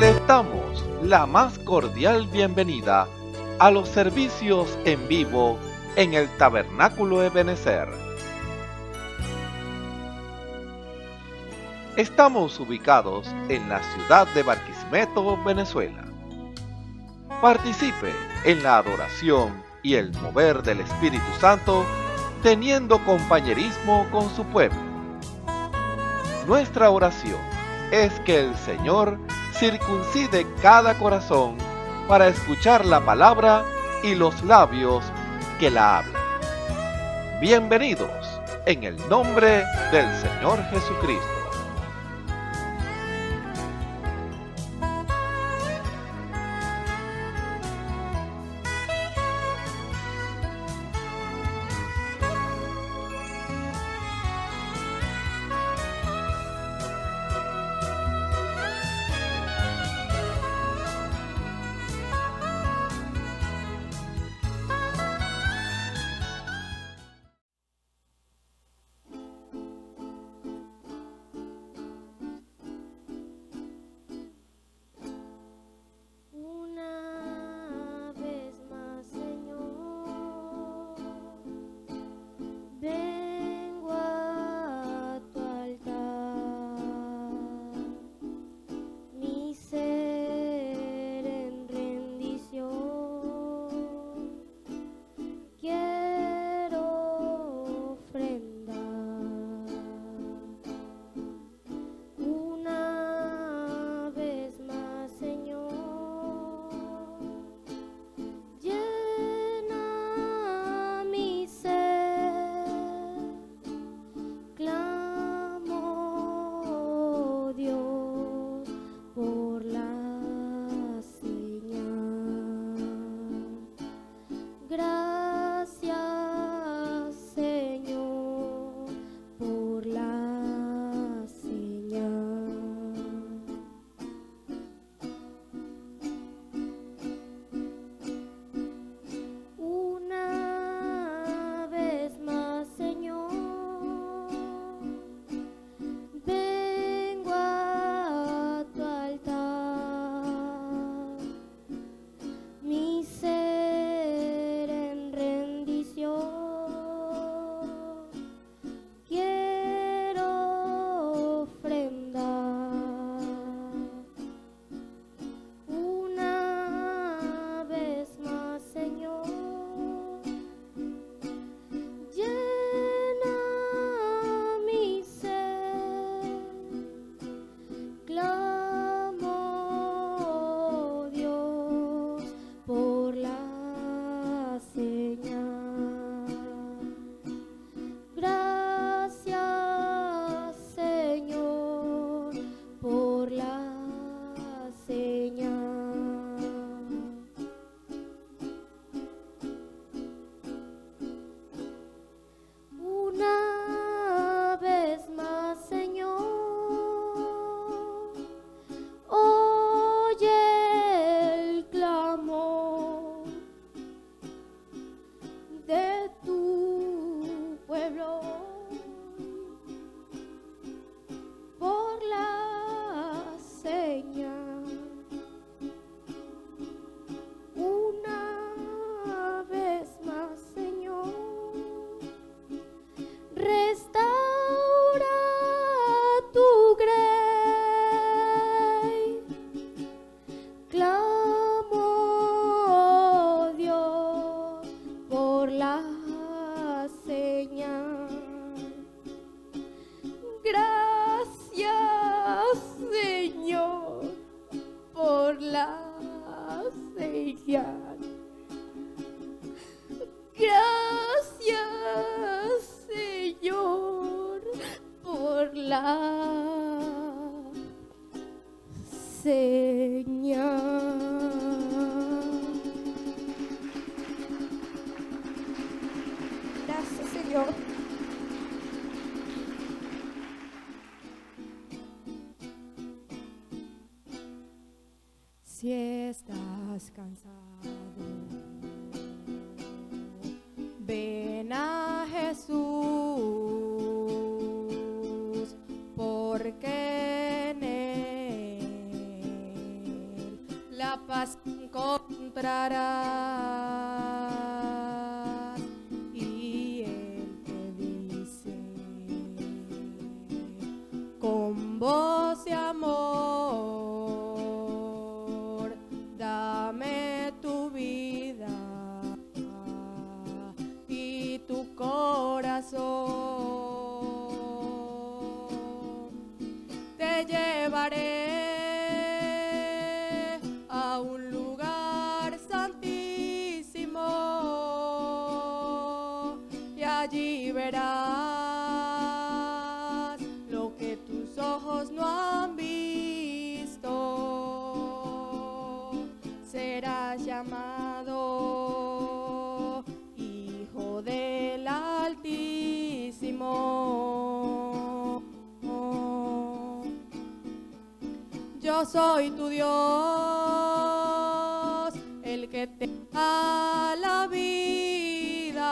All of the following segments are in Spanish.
Les damos la más cordial bienvenida a los servicios en vivo en el Tabernáculo Ebenezer. Estamos ubicados en la ciudad de Barquisimeto, Venezuela. Participe en la adoración y el mover del Espíritu Santo, teniendo compañerismo con su pueblo. Nuestra oración es que el Señor circuncide cada corazón para escuchar la palabra y los labios que la hablan. Bienvenidos en el nombre del Señor Jesucristo. Gracias, Señor. Si estás cansado, ven a Jesús, porque en Él la paz encontrarás. Y Él te dice con voz de amor: dame tu vida y tu corazón. Te llevaré a un lugar santísimo y allí verás lo que tus ojos no han visto. Serás llamado Hijo del Altísimo. Yo soy tu Dios, el que te da la vida.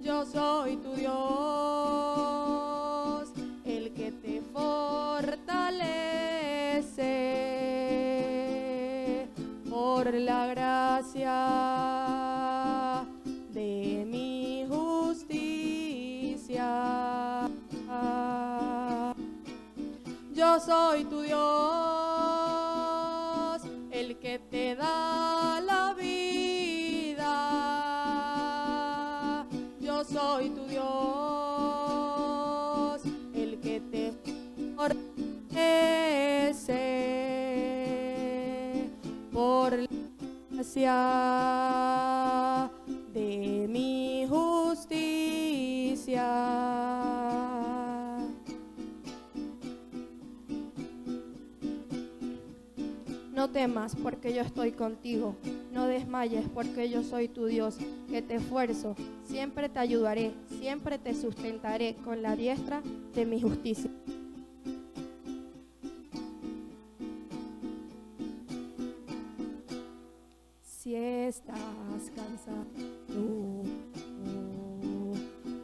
Yo soy tu Dios, el que te fortalece por la gracia de mi justicia. Yo soy tu Dios, el que te da la vida. Yo soy tu Dios, el que te fortalece por la gracia de mi justicia. No temas, porque yo estoy contigo. No desmayes, porque yo soy tu Dios, que te esfuerzo. Siempre te ayudaré, siempre te sustentaré con la diestra de mi justicia. Si estás cansado,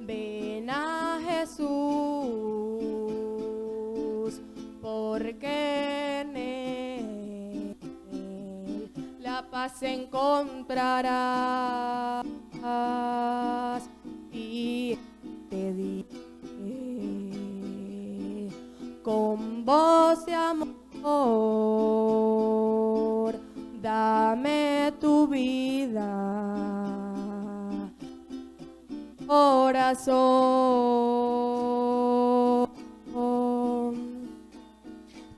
ven a Jesús, porque en Él la paz encontrarás. Y te diré con voz de amor: dame tu vida, corazón.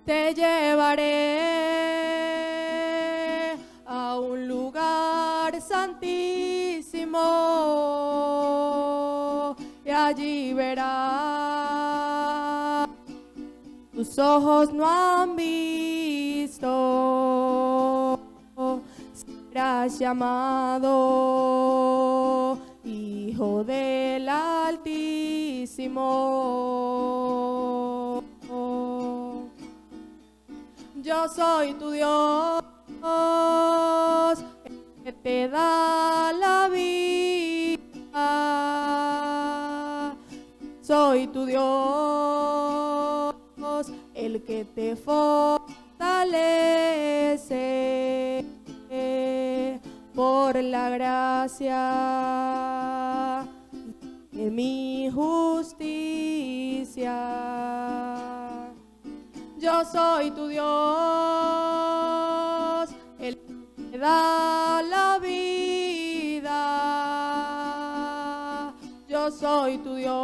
Te llevaré a un lugar santísimo y allí verás tus ojos no han visto. Serás llamado Hijo del Altísimo. Yo soy tu Dios, el que te da la vida. Soy tu Dios, el que te fortalece por la gracia de mi justicia. Yo soy tu Dios, el que da la vida. Yo soy tu Dios,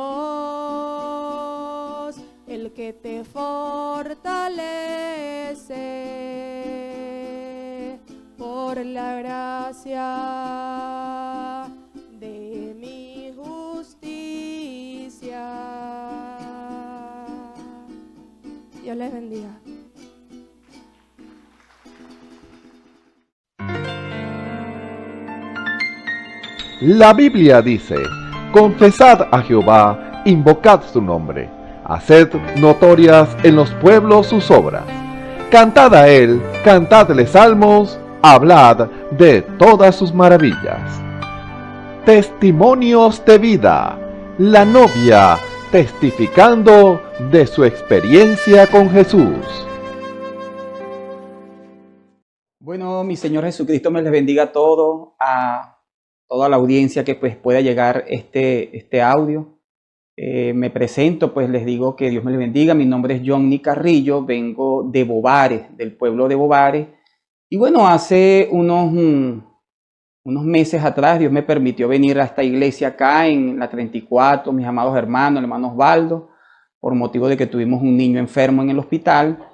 el que te fortalece por la gracia de mi justicia. Dios les bendiga. La Biblia dice: confesad a Jehová, invocad su nombre, haced notorias en los pueblos sus obras. Cantad a él, cantadle salmos, hablad de todas sus maravillas. Testimonios de vida, la novia testificando de su experiencia con Jesús. Bueno, mi Señor Jesucristo me les bendiga a todos, a toda la audiencia que pues pueda llegar este audio. Me presento, pues les digo que Dios me les bendiga. Mi nombre es Johnny Carrillo, vengo de Bovares, del pueblo de Bovares. Y bueno, hace unos meses atrás Dios me permitió venir a esta iglesia acá en la 34, mis amados hermanos, el hermano Osvaldo, por motivo de que tuvimos un niño enfermo en el hospital.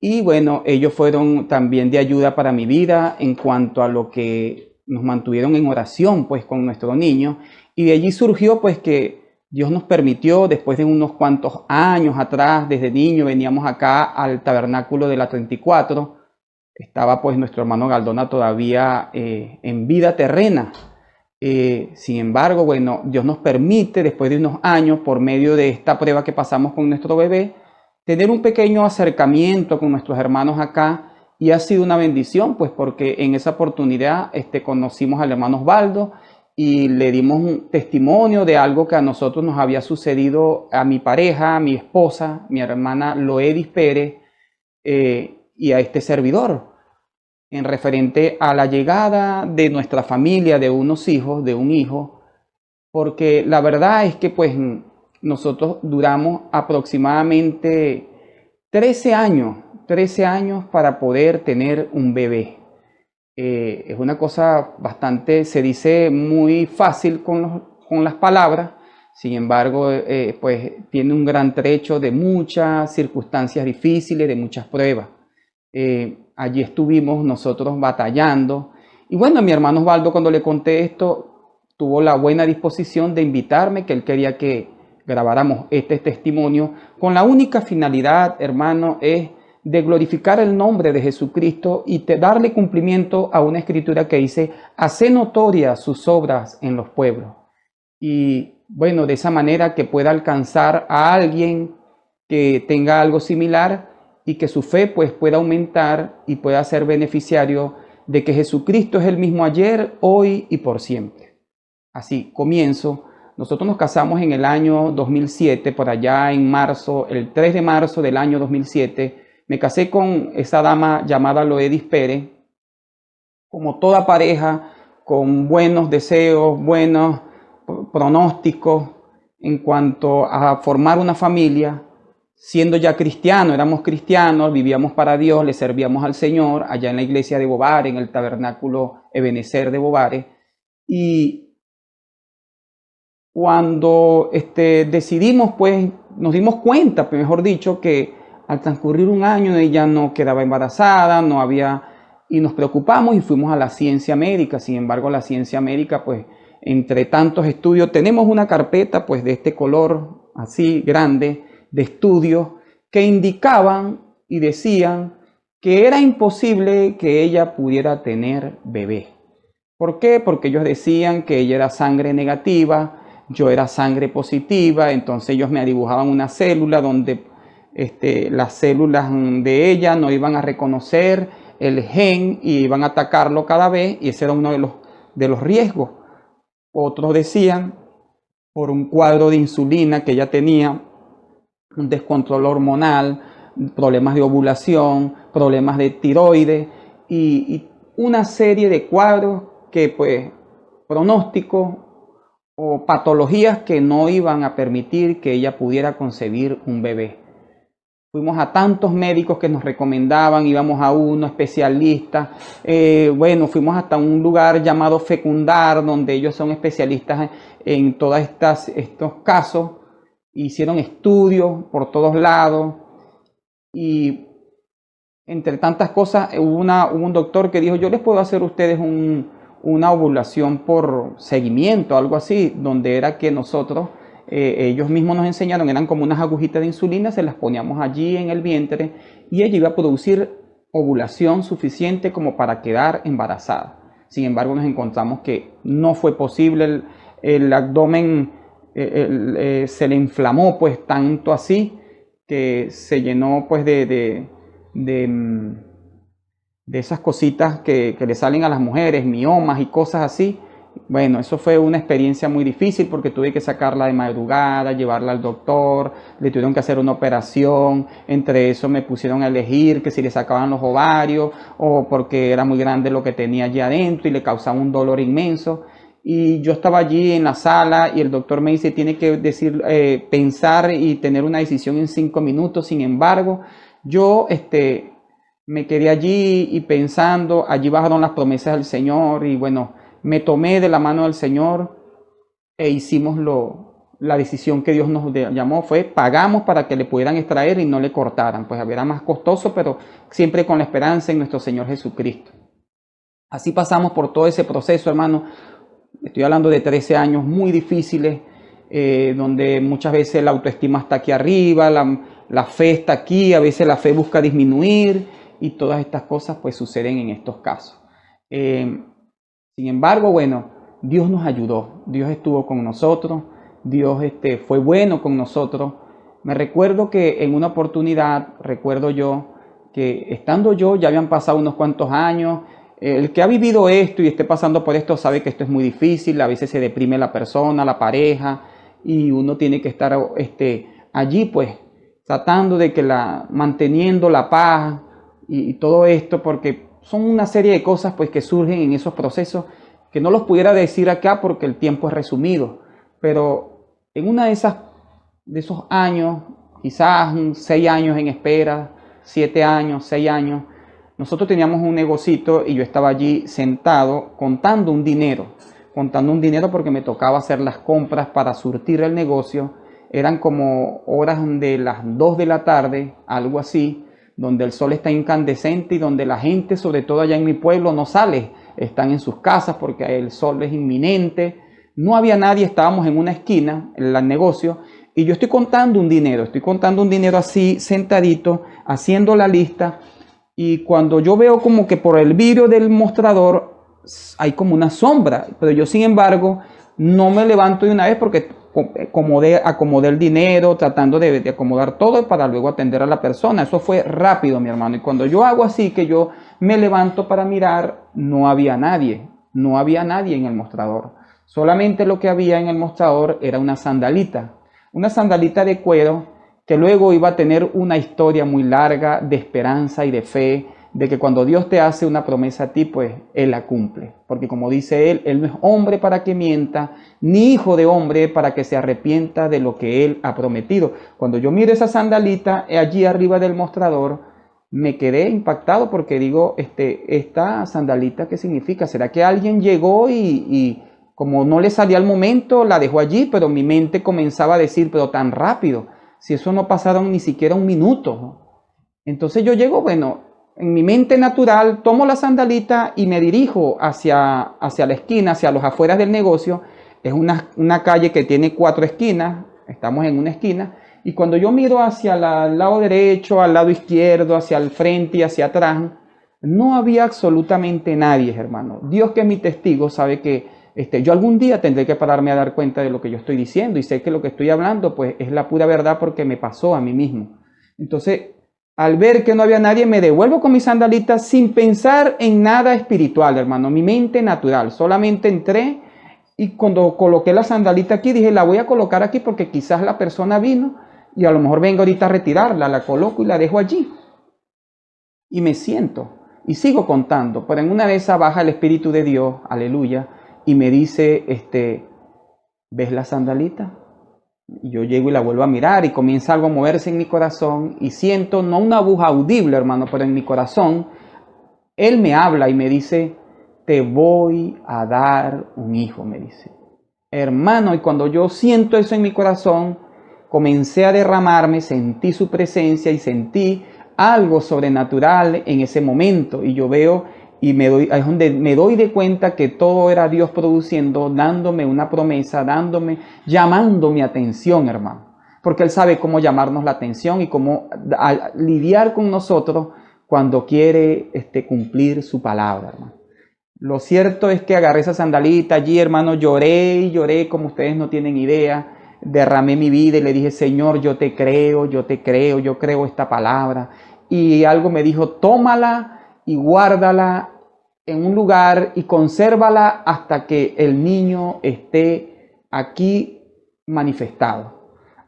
Y bueno, ellos fueron también de ayuda para mi vida en cuanto a lo que nos mantuvieron en oración pues con nuestro niño. Y de allí surgió pues que Dios nos permitió, después de unos cuantos años atrás, desde niño veníamos acá al tabernáculo de la 34. Estaba pues nuestro hermano Galdona todavía en vida terrena. Sin embargo, bueno, Dios nos permite después de unos años, por medio de esta prueba que pasamos con nuestro bebé, tener un pequeño acercamiento con nuestros hermanos acá, y ha sido una bendición, pues porque en esa oportunidad conocimos al hermano Osvaldo y le dimos un testimonio de algo que a nosotros nos había sucedido, a mi pareja, a mi esposa, mi hermana Loedis Pérez, y a este servidor, en referente a la llegada de nuestra familia, de unos hijos, de un hijo, porque la verdad es que pues nosotros duramos aproximadamente 13 años para poder tener un bebé. Es una cosa bastante, se dice muy fácil con las palabras, sin embargo, pues tiene un gran trecho de muchas circunstancias difíciles, de muchas pruebas. Allí estuvimos nosotros batallando. Y bueno, mi hermano Osvaldo, cuando le conté esto, tuvo la buena disposición de invitarme, que él quería que grabáramos este testimonio, con la única finalidad, hermano, es de glorificar el nombre de Jesucristo y darle cumplimiento a una escritura que dice: hace notorias sus obras en los pueblos. Y bueno, de esa manera que pueda alcanzar a alguien que tenga algo similar y que su fe pues pueda aumentar y pueda ser beneficiario de que Jesucristo es el mismo ayer, hoy y por siempre. Así comienzo. Nosotros nos casamos en el año 2007, por allá en marzo, el 3 de marzo del año 2007. Me casé con esa dama llamada Loedis Pérez, como toda pareja, con buenos deseos, buenos pronósticos en cuanto a formar una familia. Siendo ya cristiano, éramos cristianos, vivíamos para Dios, le servíamos al Señor allá en la iglesia de Bovares, en el tabernáculo Ebenezer de Bovares. Y cuando decidimos, pues nos dimos cuenta, mejor dicho, que al transcurrir un año ella no quedaba embarazada, no había, y nos preocupamos y fuimos a la ciencia médica. Sin embargo, la ciencia médica, pues entre tantos estudios, tenemos una carpeta pues de este color así grande, de estudios que indicaban y decían que era imposible que ella pudiera tener bebé. ¿Por qué? Porque ellos decían que ella era sangre negativa, yo era sangre positiva. Entonces ellos me dibujaban una célula donde las células de ella no iban a reconocer el gen y iban a atacarlo cada vez, y ese era uno de los riesgos. Otros decían por un cuadro de insulina que ella tenía, un descontrol hormonal, problemas de ovulación, problemas de tiroides y una serie de cuadros que pues pronósticos o patologías que no iban a permitir que ella pudiera concebir un bebé. Fuimos a tantos médicos que nos recomendaban, íbamos a uno especialista, bueno, fuimos hasta un lugar llamado Fecundar, donde ellos son especialistas en todos estos casos. Hicieron estudios por todos lados y entre tantas cosas hubo un doctor que dijo: yo les puedo hacer a ustedes una ovulación por seguimiento, algo así, donde era que nosotros, ellos mismos nos enseñaron, eran como unas agujitas de insulina, se las poníamos allí en el vientre y ella iba a producir ovulación suficiente como para quedar embarazada. Sin embargo, nos encontramos que no fue posible, el abdomen se le inflamó pues tanto así que se llenó pues de esas cositas que le salen a las mujeres, miomas y cosas así, bueno, eso fue una experiencia muy difícil porque tuve que sacarla de madrugada, llevarla al doctor, le tuvieron que hacer una operación, entre eso me pusieron a elegir que si le sacaban los ovarios o porque era muy grande lo que tenía allí adentro y le causaba un dolor inmenso. Y yo estaba allí en la sala y el doctor me dice, tiene que pensar y tener una decisión en 5 minutos. Sin embargo, yo me quedé allí y pensando, allí bajaron las promesas del Señor y bueno, me tomé de la mano del Señor e hicimos la decisión que Dios nos llamó, fue pagamos para que le pudieran extraer y no le cortaran, pues era más costoso, pero siempre con la esperanza en nuestro Señor Jesucristo. Así pasamos por todo ese proceso, hermano. Estoy hablando de 13 años muy difíciles, donde muchas veces la autoestima está aquí arriba, la fe está aquí, a veces la fe busca disminuir y todas estas cosas pues suceden en estos casos. Sin embargo, bueno, Dios nos ayudó, Dios estuvo con nosotros, Dios fue bueno con nosotros. Me recuerdo que en una oportunidad, recuerdo yo, que estando yo, ya habían pasado unos cuantos años, el que ha vivido esto y esté pasando por esto sabe que esto es muy difícil, a veces se deprime la persona, la pareja, y uno tiene que estar allí pues tratando de manteniendo la paz y todo esto, porque son una serie de cosas pues que surgen en esos procesos que no los pudiera decir acá porque el tiempo es resumido, pero en una de esos años, quizás 6 años en espera, 7 años, 6 años, nosotros teníamos un negocito y yo estaba allí sentado contando un dinero porque me tocaba hacer las compras para surtir el negocio. Eran como horas de las 2 de la tarde, algo así, donde el sol está incandescente y donde la gente, sobre todo allá en mi pueblo, no sale. Están en sus casas porque el sol es inminente. No había nadie, estábamos en una esquina, en el negocio, y yo estoy contando un dinero así, sentadito, haciendo la lista. Y cuando yo veo como que por el vidrio del mostrador hay como una sombra, pero yo sin embargo no me levanto de una vez porque acomodé el dinero, tratando de acomodar todo para luego atender a la persona. Eso fue rápido, mi hermano. Y cuando yo hago así, que yo me levanto para mirar, no había nadie en el mostrador. Solamente lo que había en el mostrador era una sandalita de cuero, que luego iba a tener una historia muy larga de esperanza y de fe, de que cuando Dios te hace una promesa a ti, pues Él la cumple. Porque como dice Él no es hombre para que mienta, ni hijo de hombre para que se arrepienta de lo que Él ha prometido. Cuando yo miro esa sandalita allí arriba del mostrador, me quedé impactado porque digo, esta sandalita, ¿qué significa? ¿Será que alguien llegó y como no le salía al momento, la dejó allí? Pero mi mente comenzaba a decir, pero tan rápido, si eso no pasaron ni siquiera un minuto. Entonces yo llego, bueno, en mi mente natural, tomo la sandalita y me dirijo hacia la esquina, hacia los afueras del negocio. Es una calle que tiene 4 esquinas, estamos en una esquina, y cuando yo miro hacia el lado derecho, al lado izquierdo, hacia el frente y hacia atrás, no había absolutamente nadie, hermano. Dios, que es mi testigo, sabe que yo algún día tendré que pararme a dar cuenta de lo que yo estoy diciendo, y sé que lo que estoy hablando pues es la pura verdad porque me pasó a mí mismo. Entonces, al ver que no había nadie, me devuelvo con mi sandalita sin pensar en nada espiritual, hermano. Mi mente natural, solamente entré y cuando coloqué la sandalita aquí, dije, la voy a colocar aquí porque quizás la persona vino y a lo mejor vengo ahorita a retirarla, la coloco y la dejo allí. Y me siento y sigo contando, pero en una de esas baja el Espíritu de Dios, aleluya, y me dice, ¿ves la sandalita? Y yo llego y la vuelvo a mirar y comienza algo a moverse en mi corazón y siento, no una voz audible, hermano, pero en mi corazón, Él me habla y me dice, te voy a dar un hijo, me dice. Hermano, y cuando yo siento eso en mi corazón, comencé a derramarme, sentí su presencia y sentí algo sobrenatural en ese momento. Y yo veo y es donde me doy de cuenta que todo era Dios produciendo, dándome una promesa, llamando mi atención, hermano. Porque Él sabe cómo llamarnos la atención y cómo lidiar con nosotros cuando quiere cumplir su palabra, hermano. Lo cierto es que agarré esa sandalita allí, hermano, lloré y lloré como ustedes no tienen idea. Derramé mi vida y le dije, Señor, yo creo esta palabra. Y algo me dijo, tómala y guárdala en un lugar y consérvala hasta que el niño esté aquí manifestado.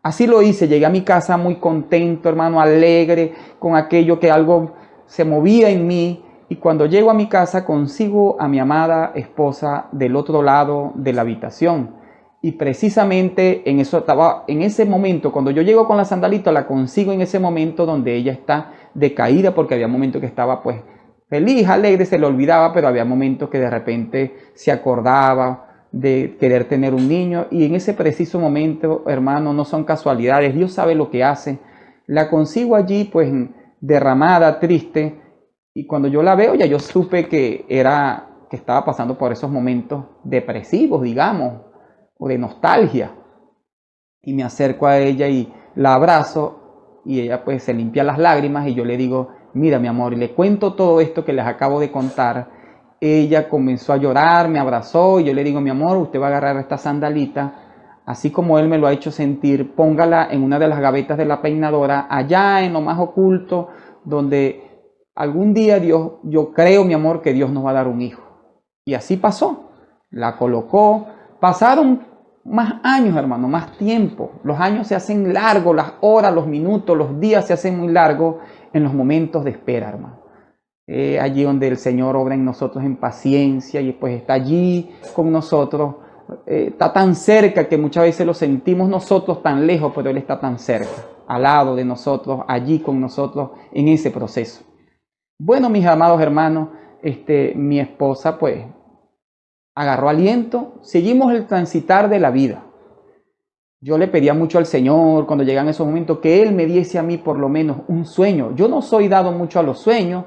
Así lo hice, llegué a mi casa muy contento, hermano, alegre, con aquello que algo se movía en mí. Y cuando llego a mi casa consigo a mi amada esposa del otro lado de la habitación. Y precisamente en eso estaba, en ese momento, cuando yo llego con la sandalita, la consigo en ese momento donde ella está decaída, porque había momentos que estaba pues feliz, alegre, se le olvidaba, pero había momentos que de repente se acordaba de querer tener un niño. Y en ese preciso momento, hermano, no son casualidades, Dios sabe lo que hace. La consigo allí pues derramada, triste, y cuando yo la veo ya yo supe que estaba pasando por esos momentos depresivos, digamos, o de nostalgia. Y me acerco a ella y la abrazo y ella pues se limpia las lágrimas y yo le digo, mira mi amor, y le cuento todo esto que les acabo de contar. Ella comenzó a llorar, me abrazó y yo le digo, mi amor, usted va a agarrar esta sandalita, así como él me lo ha hecho sentir, póngala en una de las gavetas de la peinadora, allá en lo más oculto, donde algún día Dios, yo creo mi amor que Dios nos va a dar un hijo. Y así pasó, la colocó. Pasaron más años, hermano, más tiempo. Los años se hacen largos, las horas, los minutos, los días se hacen muy largos en los momentos de espera, hermano. Allí donde el Señor obra en nosotros en paciencia y pues está allí con nosotros. Está tan cerca que muchas veces lo sentimos nosotros tan lejos, pero Él está tan cerca, al lado de nosotros, allí con nosotros en ese proceso. Bueno, mis amados hermanos, mi esposa pues agarró aliento, seguimos el transitar de la vida. Yo le pedía mucho al Señor cuando llegan esos momentos que Él me diese a mí por lo menos un sueño. Yo no soy dado mucho a los sueños,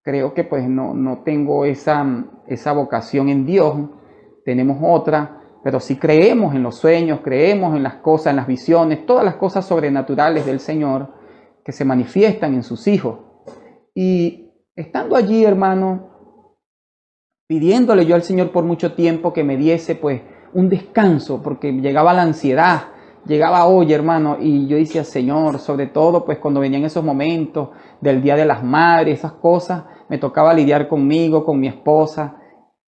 creo que pues no tengo esa vocación en Dios, tenemos otra, pero sí creemos en los sueños, creemos en las cosas, en las visiones, todas las cosas sobrenaturales del Señor que se manifiestan en sus hijos. Y estando allí, hermano, pidiéndole yo al Señor por mucho tiempo que me diese pues un descanso, porque llegaba la ansiedad, llegaba hoy, hermano, y yo decía, Señor, sobre todo pues cuando venían esos momentos del Día de las Madres, esas cosas, me tocaba lidiar conmigo, con mi esposa,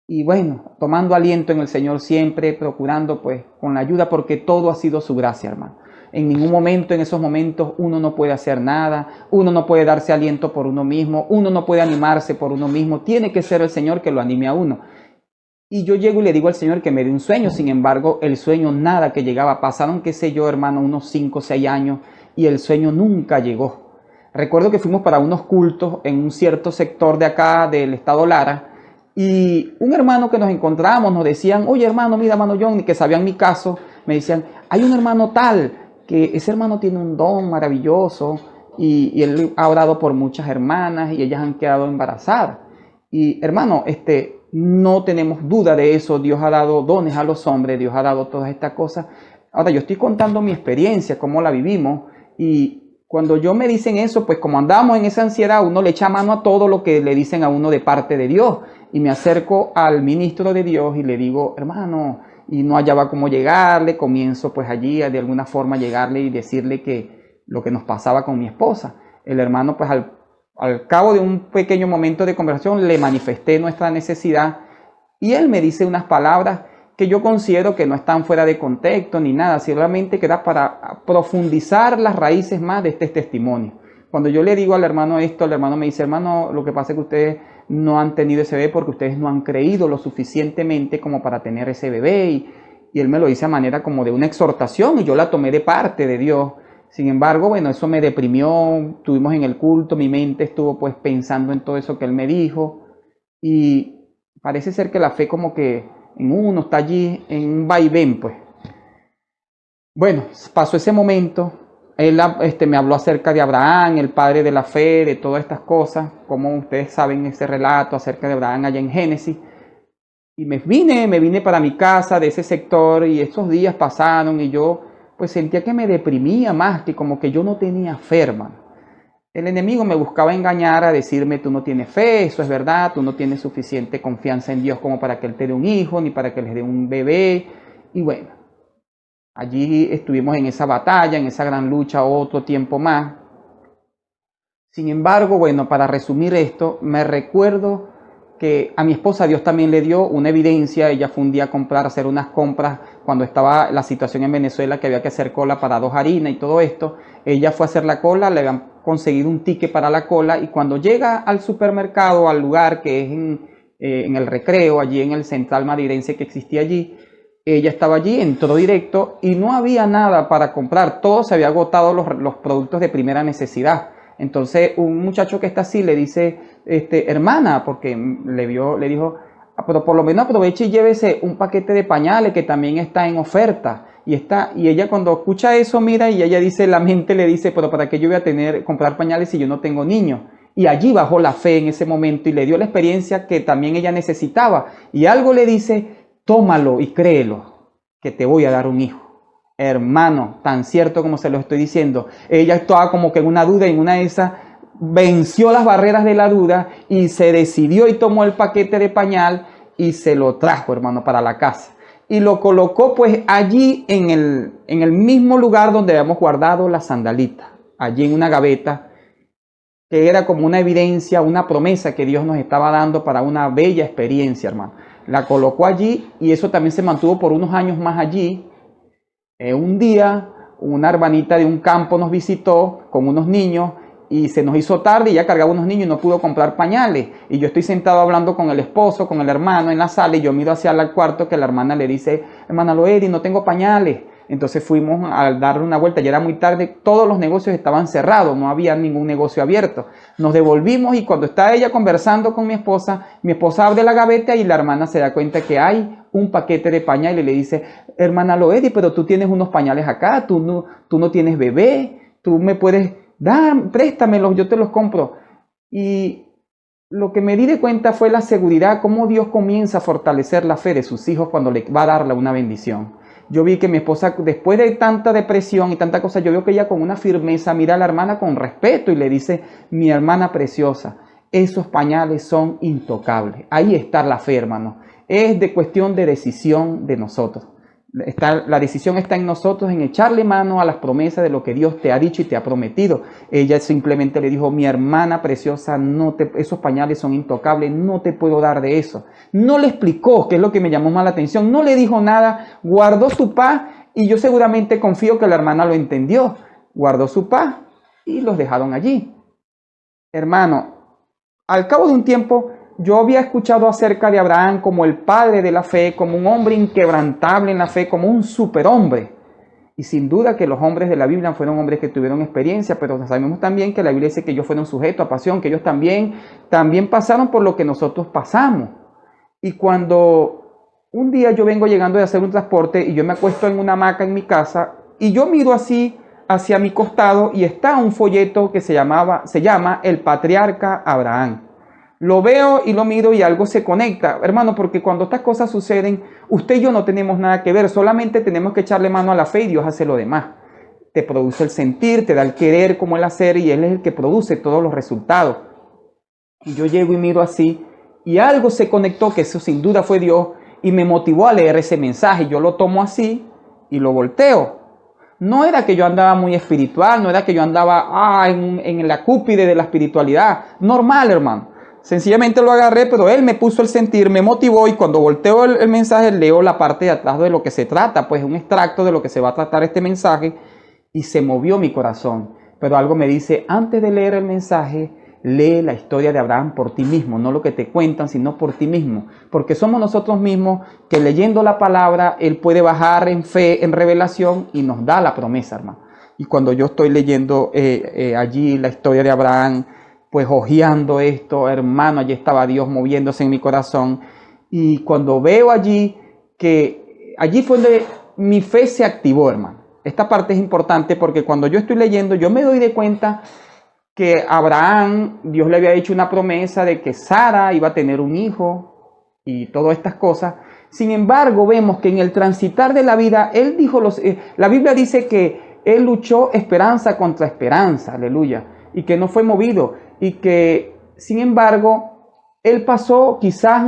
y bueno, tomando aliento en el Señor siempre, procurando pues con la ayuda, porque todo ha sido su gracia, hermano. En ningún momento, en esos momentos, uno no puede hacer nada, uno no puede darse aliento por uno mismo, uno no puede animarse por uno mismo, tiene que ser el Señor que lo anime a uno. Y yo llego y le digo al Señor que me dé un sueño, sin embargo, el sueño nada que llegaba, pasaron, qué sé yo, hermano, unos 5 o 6 años y el sueño nunca llegó. Recuerdo que fuimos para unos cultos en un cierto sector de acá, del estado Lara, y un hermano que nos encontramos nos decían, oye hermano, mira hermano John, que sabían mi caso, me decían, hay un hermano tal, que ese hermano tiene un don maravilloso y él ha orado por muchas hermanas y ellas han quedado embarazadas. Y hermano, no tenemos duda de eso, Dios ha dado dones a los hombres, Dios ha dado todas estas cosas. Ahora yo estoy contando mi experiencia, cómo la vivimos, y cuando yo me dicen eso, pues como andamos en esa ansiedad, uno le echa mano a todo lo que le dicen a uno de parte de Dios. Y me acerco al ministro de Dios y le digo, hermano, y no hallaba cómo llegarle, comienzo pues allí de alguna forma llegarle y decirle que lo que nos pasaba con mi esposa. El hermano pues al cabo de un pequeño momento de conversación le manifesté nuestra necesidad y él me dice unas palabras que yo considero que no están fuera de contexto ni nada, solamente que era para profundizar las raíces más de este testimonio. Cuando yo le digo al hermano esto, el hermano me dice, hermano, lo que pasa es que ustedes no han tenido ese bebé porque ustedes no han creído lo suficientemente como para tener ese bebé. Y él me lo dice a manera como de una exhortación y yo la tomé de parte de Dios. Sin embargo, bueno, eso me deprimió, estuvimos en el culto, mi mente estuvo pues pensando en todo eso que él me dijo. Y parece ser que la fe como que en uno está allí en un vaivén pues. Bueno, pasó ese momento. Él me habló acerca de Abraham, el padre de la fe, de todas estas cosas, como ustedes saben ese relato acerca de Abraham allá en Génesis. Y me vine para mi casa de ese sector y esos días pasaron y yo pues sentía que me deprimía más, que como que yo no tenía fe, hermano. El enemigo me buscaba engañar a decirme, tú no tienes fe, eso es verdad, tú no tienes suficiente confianza en Dios como para que Él te dé un hijo, ni para que les dé un bebé. Y bueno, allí estuvimos en esa batalla, en esa gran lucha otro tiempo más. Sin embargo, bueno, para resumir esto, me recuerdo que a mi esposa Dios también le dio una evidencia. Ella fue un día a hacer unas compras cuando estaba la situación en Venezuela, que había que hacer cola para 2 harinas y todo esto. Ella fue a hacer la cola, le habían conseguido un ticket para la cola, y cuando llega al supermercado, al lugar que es en el Recreo, allí en el Central Madridense que existía allí, ella estaba allí, entró directo y no había nada para comprar. Todo se había agotado, los productos de primera necesidad. Entonces un muchacho que está así le dice, hermana, porque le dijo, pero por lo menos aproveche y llévese un paquete de pañales que también está en oferta. Y ella cuando escucha eso, mira, y ella dice, la mente le dice, pero ¿para qué yo voy a comprar pañales si yo no tengo niños? Y allí bajó la fe en ese momento y le dio la experiencia que también ella necesitaba. Y algo le dice, tómalo y créelo, que te voy a dar un hijo. Hermano, tan cierto como se lo estoy diciendo. Ella estaba como que en una duda, y en una de esas venció las barreras de la duda y se decidió y tomó el paquete de pañal y se lo trajo, hermano, para la casa. Y lo colocó pues allí en el mismo lugar donde habíamos guardado la sandalita, allí en una gaveta, que era como una evidencia, una promesa que Dios nos estaba dando para una bella experiencia, hermano. La colocó allí y eso también se mantuvo por unos años más allí. Un día, una hermanita de un campo nos visitó con unos niños y se nos hizo tarde y ya cargaba unos niños y no pudo comprar pañales. Y yo estoy sentado hablando con el esposo, con el hermano en la sala, y yo miro hacia el cuarto que la hermana le dice, hermana Loedi, no tengo pañales. Entonces fuimos a darle una vuelta, ya era muy tarde, todos los negocios estaban cerrados, no había ningún negocio abierto. Nos devolvimos y cuando está ella conversando con mi esposa abre la gaveta y la hermana se da cuenta que hay un paquete de pañales y le dice, hermana Loedi, pero tú tienes unos pañales acá, tú no tienes bebé, tú me puedes dar, préstamelos, yo te los compro. Y lo que me di de cuenta fue la seguridad, cómo Dios comienza a fortalecer la fe de sus hijos cuando le va a darle una bendición. Yo vi que mi esposa, después de tanta depresión y tanta cosa, yo veo que ella con una firmeza mira a la hermana con respeto y le dice, mi hermana preciosa, esos pañales son intocables. Ahí está la fe, hermano. Es de cuestión de decisión de nosotros. La decisión está en nosotros, en echarle mano a las promesas de lo que Dios te ha dicho y te ha prometido. Ella simplemente le dijo, mi hermana preciosa, esos pañales son intocables, no te puedo dar de eso. No le explicó, que es lo que me llamó más la atención, no le dijo nada, guardó su paz, y yo seguramente confío que la hermana lo entendió. Guardó su paz y los dejaron allí. Hermano, al cabo de un tiempo, yo había escuchado acerca de Abraham como el padre de la fe, como un hombre inquebrantable en la fe, como un superhombre. Y sin duda que los hombres de la Biblia fueron hombres que tuvieron experiencia, pero sabemos también que la Biblia dice que ellos fueron sujetos a pasión, que ellos también pasaron por lo que nosotros pasamos. Y cuando un día yo vengo llegando de hacer un transporte y yo me acuesto en una hamaca en mi casa y yo miro así hacia mi costado y está un folleto que se llama El Patriarca Abraham. Lo veo y lo miro y algo se conecta, hermano, porque cuando estas cosas suceden, usted y yo no tenemos nada que ver, solamente tenemos que echarle mano a la fe y Dios hace lo demás. Te produce el sentir, te da el querer como el hacer y Él es el que produce todos los resultados. Y yo llego y miro así y algo se conectó, que eso sin duda fue Dios, y me motivó a leer ese mensaje. Yo lo tomo así y lo volteo. No era que yo andaba muy espiritual, no era que yo andaba en la cúspide de la espiritualidad. Normal, hermano. Sencillamente lo agarré, pero él me puso el sentir, me motivó, y cuando volteo el mensaje leo la parte de atrás de lo que se trata, pues un extracto de lo que se va a tratar este mensaje, y se movió mi corazón. Pero algo me dice, antes de leer el mensaje, lee la historia de Abraham por ti mismo, no lo que te cuentan, sino por ti mismo, porque somos nosotros mismos que leyendo la palabra, Él puede bajar en fe, en revelación, y nos da la promesa, hermano. Y cuando yo estoy leyendo allí la historia de Abraham, pues hojeando esto, hermano, allí estaba Dios moviéndose en mi corazón. Y cuando veo allí fue donde mi fe se activó, hermano. Esta parte es importante porque cuando yo estoy leyendo, yo me doy de cuenta que Abraham, Dios le había hecho una promesa de que Sara iba a tener un hijo y todas estas cosas. Sin embargo, vemos que en el transitar de la vida, él dijo, la Biblia dice que él luchó esperanza contra esperanza, aleluya, y que no fue movido. Y que, sin embargo, él pasó quizás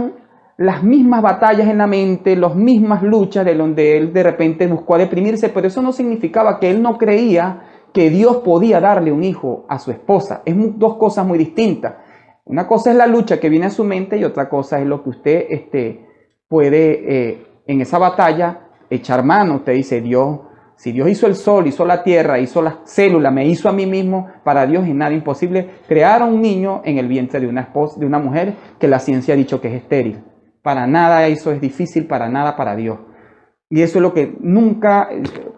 las mismas batallas en la mente, las mismas luchas de donde él de repente buscó deprimirse, pero eso no significaba que él no creía que Dios podía darle un hijo a su esposa. Es dos cosas muy distintas. Una cosa es la lucha que viene a su mente y otra cosa es lo que usted puede en esa batalla echar mano. Usted dice, Dios, si Dios hizo el sol, hizo la tierra, hizo las células, me hizo a mí mismo, para Dios es nada imposible crear a un niño en el vientre de una esposa, de una mujer que la ciencia ha dicho que es estéril. Para nada eso es difícil, para nada para Dios. Y eso es lo que nunca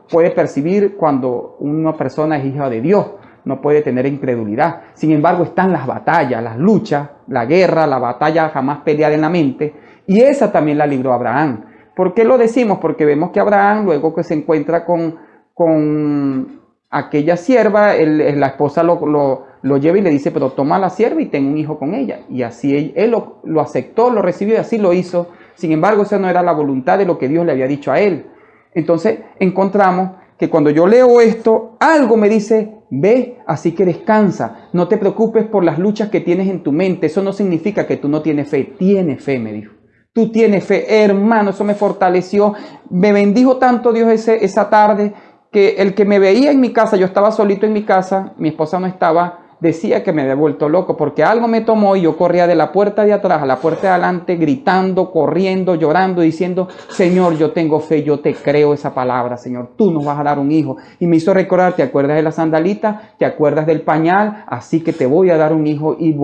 puede percibir cuando una persona es hija de Dios. No puede tener incredulidad. Sin embargo, están las batallas, las luchas, la guerra, la batalla jamás peleada en la mente. Y esa también la libró Abraham. ¿Por qué lo decimos? Porque vemos que Abraham, luego que se encuentra con aquella sierva, la esposa lo lleva y le dice, pero toma a la sierva y ten un hijo con ella. Y así él lo aceptó, lo recibió y así lo hizo. Sin embargo, esa no era la voluntad de lo que Dios le había dicho a él. Entonces encontramos que cuando yo leo esto, algo me dice, ve, así que descansa. No te preocupes por las luchas que tienes en tu mente. Eso no significa que tú no tienes fe. Tienes fe, me dijo. Tú tienes fe, hermano, eso me fortaleció. Me bendijo tanto Dios esa tarde que el que me veía en mi casa, yo estaba solito en mi casa, mi esposa no estaba, decía que me había vuelto loco porque algo me tomó y yo corría de la puerta de atrás a la puerta de adelante gritando, corriendo, llorando, diciendo, Señor, yo tengo fe, yo te creo esa palabra, Señor, tú nos vas a dar un hijo. Y me hizo recordar, ¿te acuerdas de la sandalita? ¿Te acuerdas del pañal? Así que te voy a dar un hijo. Y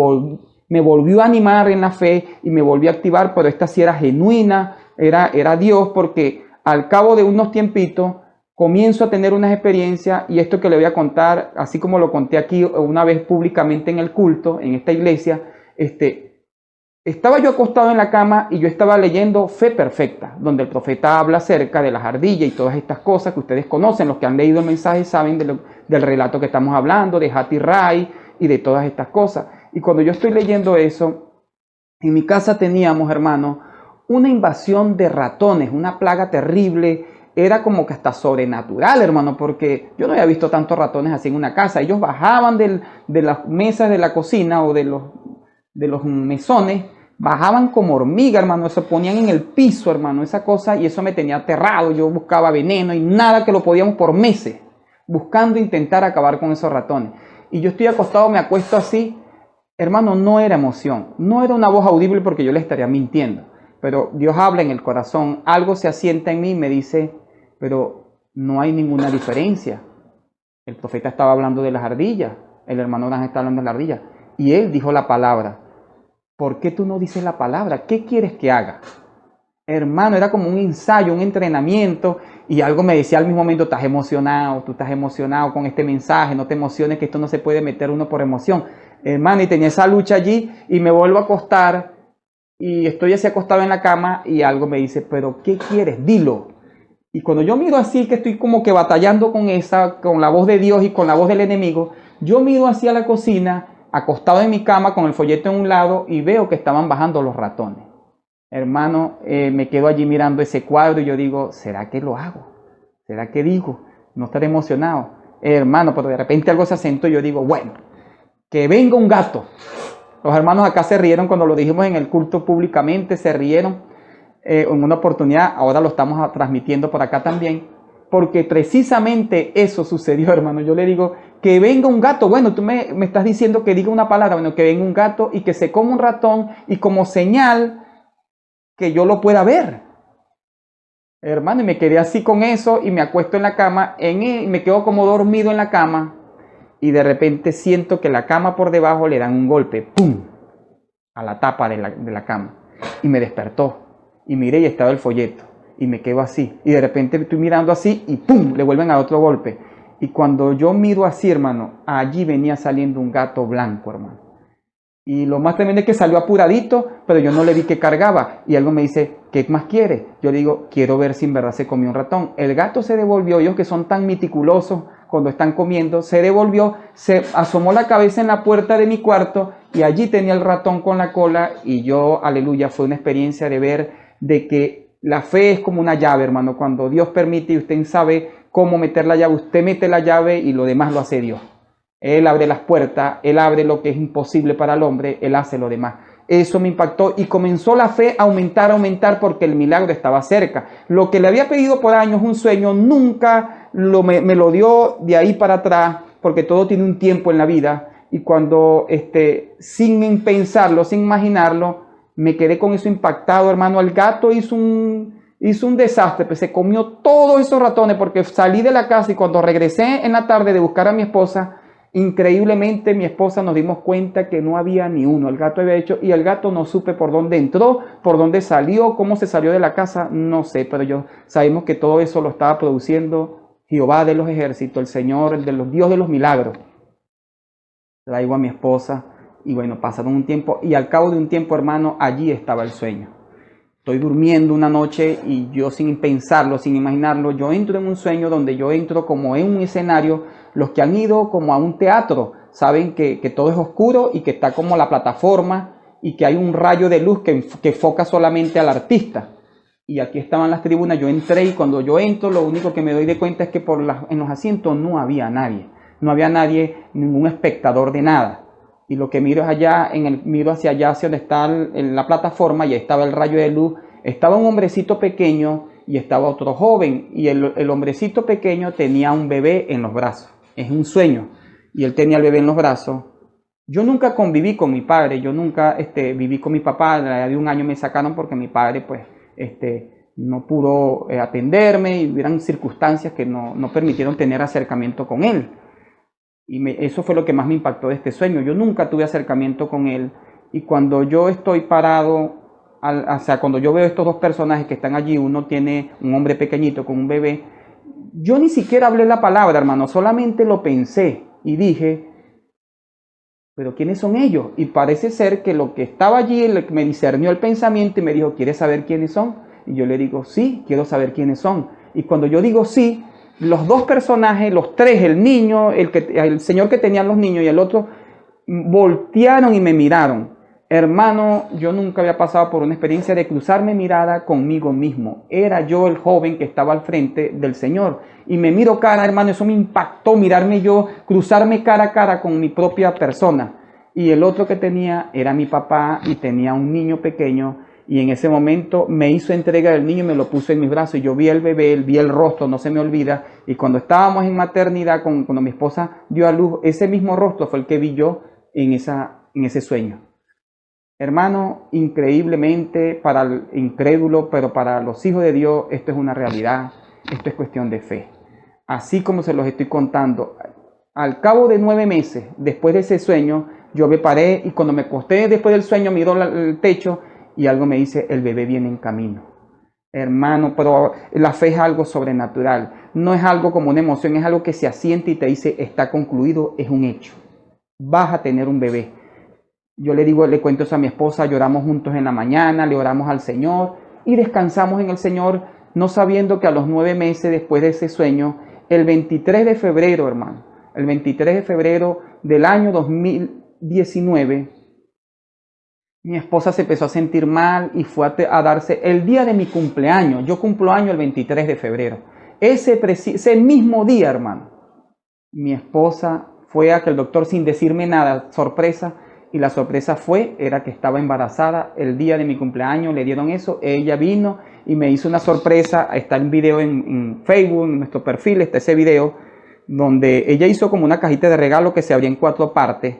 me volvió a animar en la fe y me volvió a activar, pero esta sí era genuina, era Dios, porque al cabo de unos tiempitos comienzo a tener unas experiencias, y esto que le voy a contar, así como lo conté aquí una vez públicamente en el culto, en esta iglesia, estaba yo acostado en la cama y yo estaba leyendo Fe Perfecta, donde el profeta habla acerca de las ardillas y todas estas cosas que ustedes conocen. Los que han leído el mensaje saben del relato que estamos hablando, de Hattie Rai y de todas estas cosas. Y cuando yo estoy leyendo eso, en mi casa teníamos, hermano, una invasión de ratones, una plaga terrible. Era como que hasta sobrenatural, hermano, porque yo no había visto tantos ratones así en una casa. Ellos bajaban de las mesas de la cocina o de los mesones, bajaban como hormiga, hermano, se ponían en el piso, hermano, esa cosa, y eso me tenía aterrado. Yo buscaba veneno y nada, que lo podíamos por meses, buscando intentar acabar con esos ratones. Y yo estoy acostado, me acuesto así, hermano, no era emoción, no era una voz audible porque yo le estaría mintiendo, pero Dios habla en el corazón, algo se asienta en mí y me dice, pero no hay ninguna diferencia. El profeta estaba hablando de las ardillas, el hermano Abraham está hablando de las ardillas, y él dijo la palabra. ¿Por qué tú no dices la palabra? ¿Qué quieres que haga? Hermano, era como un ensayo, un entrenamiento, y algo me decía al mismo momento, tú estás emocionado con este mensaje, no te emociones, que esto no se puede meter uno por emoción. Hermano, y tenía esa lucha allí, y me vuelvo a acostar, y estoy así acostado en la cama, y algo me dice, pero ¿qué quieres? Dilo. Y cuando yo miro así, que estoy como que batallando con la voz de Dios y con la voz del enemigo, yo miro hacia la cocina, acostado en mi cama con el folleto en un lado, y veo que estaban bajando los ratones. Hermano, me quedo allí mirando ese cuadro y yo digo, ¿será que lo hago? ¿Será que digo? No estaré emocionado. Hermano, pero de repente algo se asentó y yo digo, bueno, que venga un gato. Los hermanos acá se rieron cuando lo dijimos en el culto públicamente, se rieron. En una oportunidad, ahora lo estamos transmitiendo por acá también, porque precisamente eso sucedió, hermano. Yo le digo, que venga un gato. Bueno, tú me estás diciendo que diga una palabra, bueno, que venga un gato y que se coma un ratón, y como señal que yo lo pueda ver. Hermano, y me quedé así con eso y me acuesto en la cama, y me quedo como dormido en la cama, y de repente siento que la cama por debajo le dan un golpe, ¡pum!, a la tapa de la cama, y me despertó. Y miré y estaba el folleto, y me quedo así, y de repente estoy mirando así, y ¡pum!, le vuelven a otro golpe. Y cuando yo miro así, hermano, allí venía saliendo un gato blanco, hermano. Y lo más tremendo es que salió apuradito, pero yo no le vi que cargaba. Y algo me dice, ¿qué más quiere? Yo le digo, quiero ver si en verdad se comió un ratón. El gato se devolvió, ellos que son tan meticulosos cuando están comiendo, se devolvió, se asomó la cabeza en la puerta de mi cuarto, y allí tenía el ratón con la cola. Y yo, aleluya, fue una experiencia de ver de que la fe es como una llave, hermano. Cuando Dios permite y usted sabe cómo meter la llave, usted mete la llave y lo demás lo hace Dios. Él abre las puertas, Él abre lo que es imposible para el hombre, Él hace lo demás. Eso me impactó y comenzó la fe a aumentar porque el milagro estaba cerca. Lo que le había pedido por años, un sueño, nunca me lo dio de ahí para atrás, porque todo tiene un tiempo en la vida. y cuando sin pensarlo, sin imaginarlo, me quedé con eso impactado, hermano. El gato hizo un desastre, pues se comió todos esos ratones, porque salí de la casa y cuando regresé en la tarde de buscar a mi esposa, increíblemente mi esposa nos dimos cuenta que no había ni uno. El gato había hecho, y el gato no supe por dónde entró, por dónde salió, cómo se salió de la casa, no sé, pero sabemos que todo eso lo estaba produciendo Jehová de los ejércitos, el Señor, Dios de los milagros. Traigo a mi esposa y bueno, pasaron un tiempo y al cabo de un tiempo, hermano, allí estaba el sueño. Estoy durmiendo una noche y yo sin pensarlo, sin imaginarlo, yo entro en un sueño donde yo entro como en un escenario. Los que han ido como a un teatro saben que todo es oscuro y que está como la plataforma y que hay un rayo de luz que enfoca solamente al artista. Y aquí estaban las tribunas, yo entré y cuando yo entro lo único que me doy de cuenta es que en los asientos no había nadie. No había nadie, ningún espectador de nada. Y lo que miro es allá, miro hacia allá, hacia donde está la plataforma, y estaba el rayo de luz. Estaba un hombrecito pequeño y estaba otro joven. Y el hombrecito pequeño tenía un bebé en los brazos. Es un sueño. Y él tenía el bebé en los brazos. Yo nunca conviví con mi padre. Yo nunca viví con mi papá. A la edad de 1 año me sacaron porque mi padre, pues, no pudo atenderme. Y hubieran circunstancias que no permitieron tener acercamiento con él. Y eso fue lo que más me impactó de este sueño. Yo nunca tuve acercamiento con él. Y cuando yo estoy parado, o sea, cuando yo veo estos dos personajes que están allí, uno tiene un hombre pequeñito con un bebé, yo ni siquiera hablé la palabra, hermano, solamente lo pensé y dije, ¿pero quiénes son ellos? Y parece ser que lo que estaba allí me discernió el pensamiento y me dijo, ¿quieres saber quiénes son? Y yo le digo, sí, quiero saber quiénes son. Y cuando yo digo sí, los dos personajes, los tres, el niño, el señor que tenían los niños y el otro, voltearon y me miraron. Hermano, yo nunca había pasado por una experiencia de cruzarme mirada conmigo mismo. Era yo el joven que estaba al frente del Señor. Y me miro cara, hermano, eso me impactó, mirarme yo, cruzarme cara a cara con mi propia persona. Y el otro que tenía era mi papá y tenía un niño pequeño. Y en ese momento me hizo entrega del niño y me lo puso en mis brazos. Y yo vi el bebé, vi el rostro, no se me olvida. Y cuando estábamos en maternidad, cuando mi esposa dio a luz, ese mismo rostro fue el que vi yo en ese sueño. Hermano, increíblemente para el incrédulo, pero para los hijos de Dios, esto es una realidad. Esto es cuestión de fe. Así como se los estoy contando, al cabo de 9 meses, después de ese sueño, yo me paré y cuando me acosté después del sueño, miro el techo y algo me dice, el bebé viene en camino. Hermano, pero la fe es algo sobrenatural. No es algo como una emoción, es algo que se asiente y te dice, está concluido, es un hecho. Vas a tener un bebé. Yo le cuento eso a mi esposa, lloramos juntos en la mañana, le oramos al Señor y descansamos en el Señor, no sabiendo que a los 9 meses después de ese sueño, el 23 de febrero, hermano, el 23 de febrero del año 2019, mi esposa se empezó a sentir mal y fue a darse el día de mi cumpleaños. Yo cumplo año el 23 de febrero. Ese mismo día, hermano, mi esposa fue a que el doctor, sin decirme nada, sorpresa, y la sorpresa era que estaba embarazada el día de mi cumpleaños. Le dieron eso, ella vino y me hizo una sorpresa. Está un video en Facebook, en nuestro perfil, está ese video donde ella hizo como una cajita de regalo que se abría en 4 partes.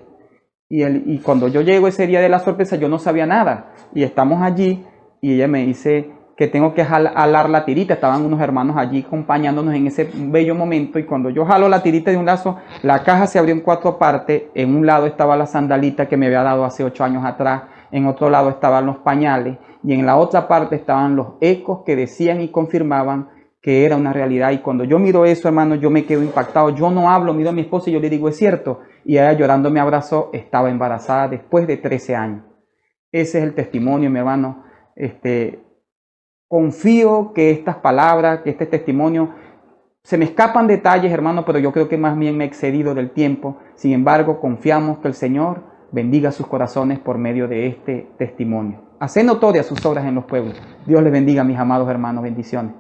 Y cuando yo llego ese día de la sorpresa, yo no sabía nada. Y estamos allí y ella me dice que tengo que jalar la tirita. Estaban unos hermanos allí acompañándonos en ese bello momento. Y cuando yo jalo la tirita de un lazo, la caja se abrió en 4 partes. En un lado estaba la sandalita que me había dado hace 8 años atrás. En otro lado estaban los pañales. Y en la otra parte estaban los ecos que decían y confirmaban que era una realidad. Y cuando yo miro eso, hermano, yo me quedo impactado. Yo no hablo, miro a mi esposa y yo le digo, es cierto. Y ella llorando me abrazó, estaba embarazada después de 13 años. Ese es el testimonio, mi hermano. Confío que estas palabras, que este testimonio, se me escapan detalles, hermano, pero yo creo que más bien me he excedido del tiempo. Sin embargo, confiamos que el Señor bendiga sus corazones por medio de este testimonio. Hace notorias sus obras en los pueblos. Dios les bendiga, mis amados hermanos. Bendiciones.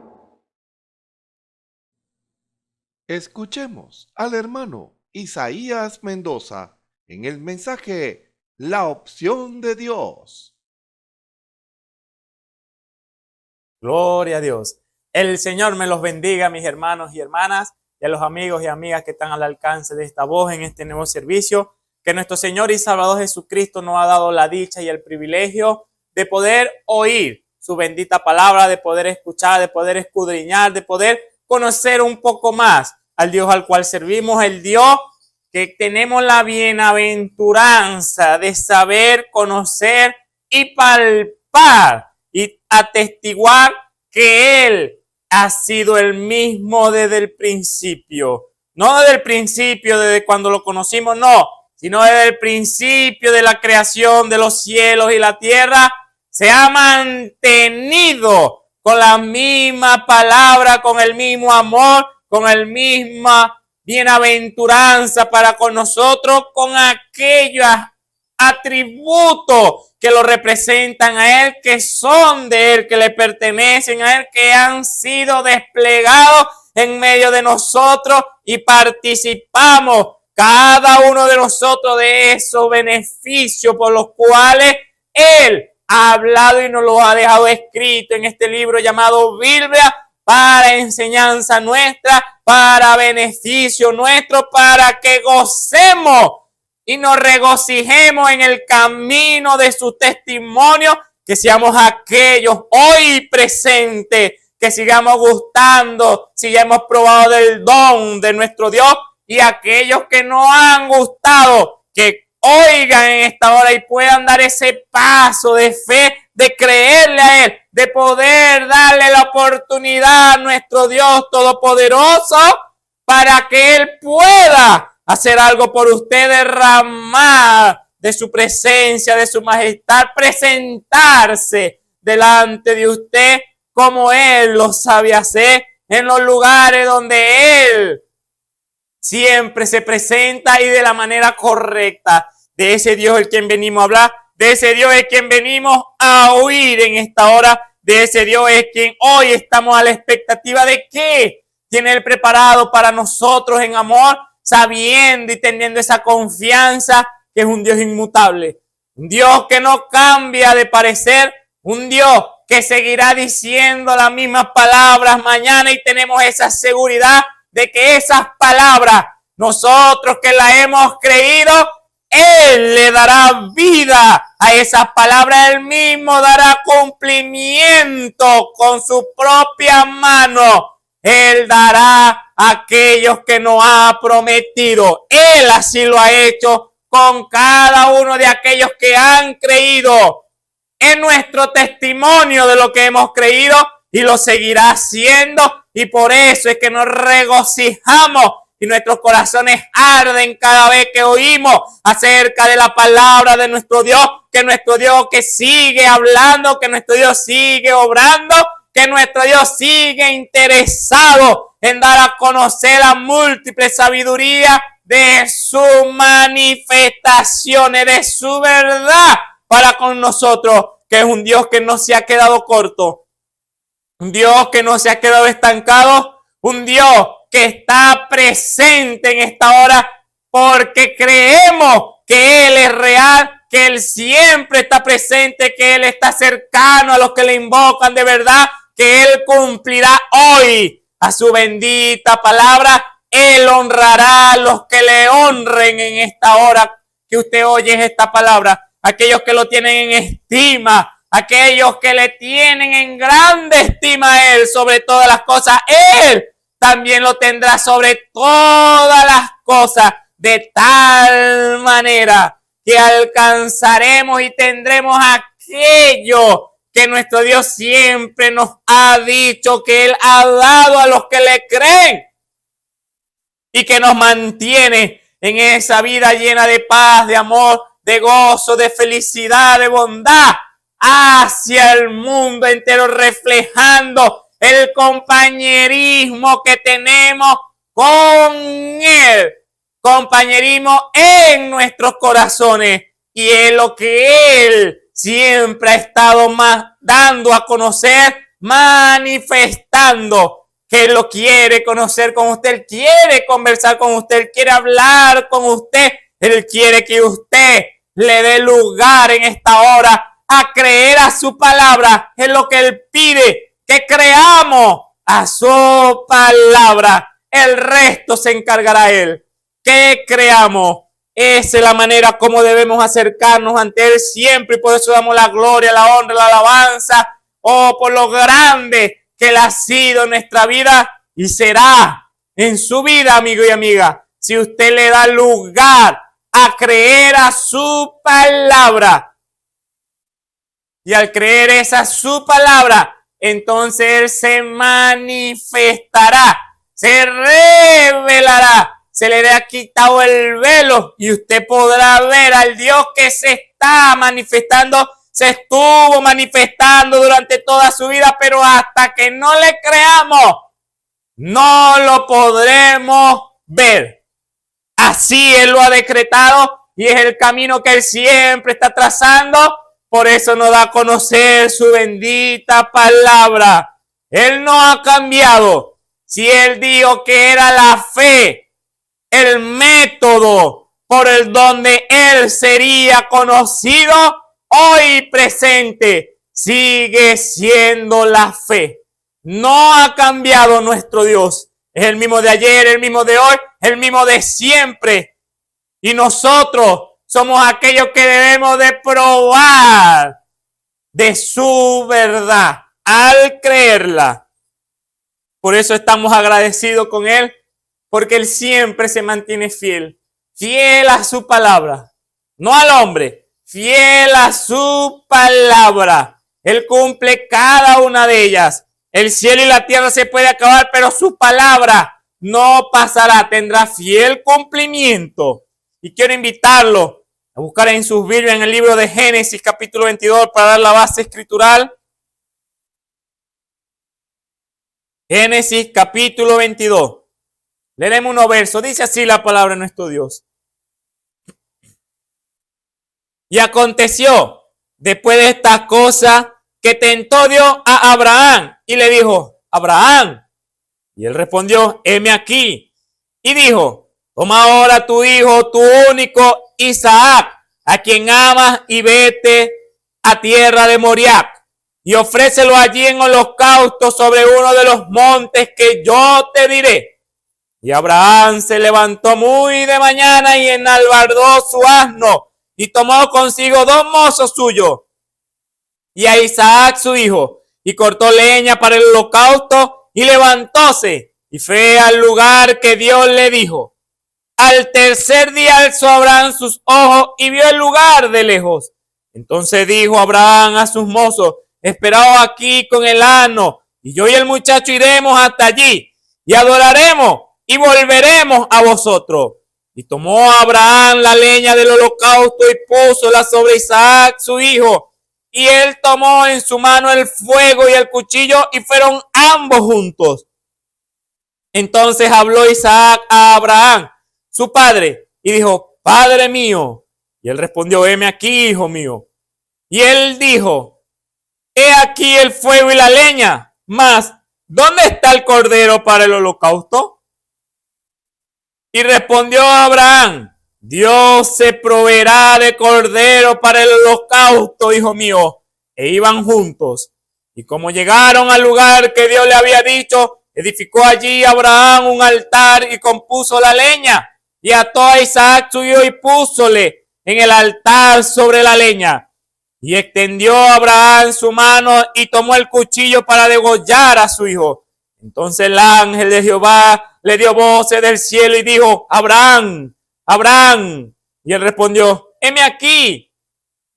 Escuchemos al hermano Isaías Mendoza en el mensaje La opción de Dios. Gloria a Dios. El Señor me los bendiga, mis hermanos y hermanas, y a los amigos y amigas que están al alcance de esta voz en este nuevo servicio. que nuestro Señor y Salvador Jesucristo nos ha dado la dicha y el privilegio de poder oír su bendita palabra, de poder escuchar, de poder escudriñar, de poder conocer un poco más al Dios al cual servimos, el Dios que tenemos la bienaventuranza de saber, conocer y palpar y atestiguar que Él ha sido el mismo desde el principio. No desde el principio, desde cuando lo conocimos, no, sino desde el principio de la creación de los cielos y la tierra, se ha mantenido con la misma palabra, con el mismo amor, con el misma bienaventuranza para con nosotros, con aquellos atributos que lo representan a Él, que son de Él, que le pertenecen a Él, que han sido desplegados en medio de nosotros y participamos cada uno de nosotros de esos beneficios por los cuales Él ha hablado y nos lo ha dejado escrito en este libro llamado Biblia, para enseñanza nuestra, para beneficio nuestro, para que gocemos y nos regocijemos en el camino de su testimonio, que seamos aquellos hoy presentes, que sigamos gustando, si ya hemos probado del don de nuestro Dios, y aquellos que no han gustado, que oigan en esta hora y puedan dar ese paso de fe, de creerle a Él, de poder darle la oportunidad a nuestro Dios Todopoderoso para que Él pueda hacer algo por usted, derramar de su presencia, de su majestad, presentarse delante de usted como Él lo sabe hacer en los lugares donde Él siempre se presenta y de la manera correcta. De ese Dios es quien venimos a hablar, de ese Dios es quien venimos a oír en esta hora, de ese Dios es quien hoy estamos a la expectativa de que tiene Él preparado para nosotros en amor, sabiendo y teniendo esa confianza que es un Dios inmutable, un Dios que no cambia de parecer, un Dios que seguirá diciendo las mismas palabras mañana, y tenemos esa seguridad de que esas palabras, nosotros que las hemos creído, Él le dará vida a esas palabras, Él mismo dará cumplimiento con su propia mano. Él dará a aquellos que nos ha prometido. Él así lo ha hecho con cada uno de aquellos que han creído en nuestro testimonio de lo que hemos creído, y lo seguirá haciendo, y por eso es que nos regocijamos y nuestros corazones arden cada vez que oímos acerca de la palabra de nuestro Dios, que sigue hablando, que nuestro Dios sigue obrando, que nuestro Dios sigue interesado en dar a conocer la múltiple sabiduría de sus manifestaciones, de su verdad para con nosotros, que es un Dios que no se ha quedado corto, un Dios que no se ha quedado estancado, un Dios que está presente en esta hora porque creemos que Él es real, que Él siempre está presente, que Él está cercano a los que le invocan de verdad, que Él cumplirá hoy a su bendita palabra. Él honrará a los que le honren en esta hora que usted oye esta palabra, aquellos que lo tienen en estima, aquellos que le tienen en grande estima a Él sobre todas las cosas. Él también lo tendrá sobre todas las cosas, de tal manera que alcanzaremos y tendremos aquello que nuestro Dios siempre nos ha dicho que Él ha dado a los que le creen, y que nos mantiene en esa vida llena de paz, de amor, de gozo, de felicidad, de bondad hacia el mundo entero, reflejando el compañerismo que tenemos con Él, compañerismo en nuestros corazones, y es lo que Él siempre ha estado más dando a conocer, manifestando que Él lo quiere conocer con usted, Él quiere conversar con usted, Él quiere hablar con usted, Él quiere que usted le dé lugar en esta hora a creer a su palabra. Es lo que Él pide, que creamos a su palabra. El resto se encargará Él. Que creamos Esa es la manera como debemos acercarnos ante Él siempre, y por eso damos la gloria, la honra, la alabanza, por lo grande que Él ha sido en nuestra vida y será en su vida, amigo y amiga, si usted le da lugar a creer a su palabra. Y al creer esa su palabra, entonces Él se manifestará, se revelará, se le ha quitado el velo y usted podrá ver al Dios que se está manifestando, se estuvo manifestando durante toda su vida, pero hasta que no le creamos, no lo podremos ver. Así Él lo ha decretado y es el camino que Él siempre está trazando. Por eso nos da a conocer su bendita palabra. Él no ha cambiado. Si Él dijo que era la fe, el método por el donde Él sería conocido, hoy presente, sigue siendo la fe. No ha cambiado nuestro Dios. Es el mismo de ayer, el mismo de hoy, el mismo de siempre. Y nosotros somos aquellos que debemos de probar de su verdad al creerla. Por eso estamos agradecidos con Él, porque Él siempre se mantiene fiel, fiel a su palabra, no al hombre, fiel a su palabra. Él cumple cada una de ellas. El cielo y la tierra se puede acabar, pero su palabra no pasará, tendrá fiel cumplimiento. Y quiero invitarlo a buscar en sus Biblias en el libro de Génesis capítulo 22 para dar la base escritural. Génesis capítulo 22. Leeremos unos versos. Dice así la palabra de nuestro Dios. Y aconteció después de estas cosas que tentó Dios a Abraham y le dijo: Abraham. Y él respondió: heme aquí. Y dijo: toma ahora tu hijo, tu único Isaac, a quien amas, y vete a tierra de Moriah y ofrécelo allí en holocausto sobre uno de los montes que yo te diré. Y Abraham se levantó muy de mañana y enalbardó su asno y tomó consigo 2 mozos suyos y a Isaac su hijo, y cortó leña para el holocausto y levantóse y fue al lugar que Dios le dijo. Al tercer día alzó Abraham sus ojos y vio el lugar de lejos. Entonces dijo Abraham a sus mozos: esperaos aquí con el asno, y yo y el muchacho iremos hasta allí y adoraremos y volveremos a vosotros. Y tomó Abraham la leña del holocausto y púsola sobre Isaac su hijo. Y él tomó en su mano el fuego y el cuchillo y fueron ambos juntos. Entonces habló Isaac a Abraham, su padre, y dijo: Padre mío. Y él respondió: heme aquí, hijo mío. Y él dijo: he aquí el fuego y la leña, mas ¿dónde está el cordero para el holocausto? Y respondió Abraham: Dios se proveerá de cordero para el holocausto, hijo mío. E iban juntos. Y como llegaron al lugar que Dios le había dicho, edificó allí Abraham un altar y compuso la leña. Y ató a Isaac su hijo y púsole en el altar sobre la leña. Y extendió Abraham su mano y tomó el cuchillo para degollar a su hijo. Entonces el ángel de Jehová le dio voces del cielo y dijo: Abraham, Abraham. Y él respondió: heme aquí.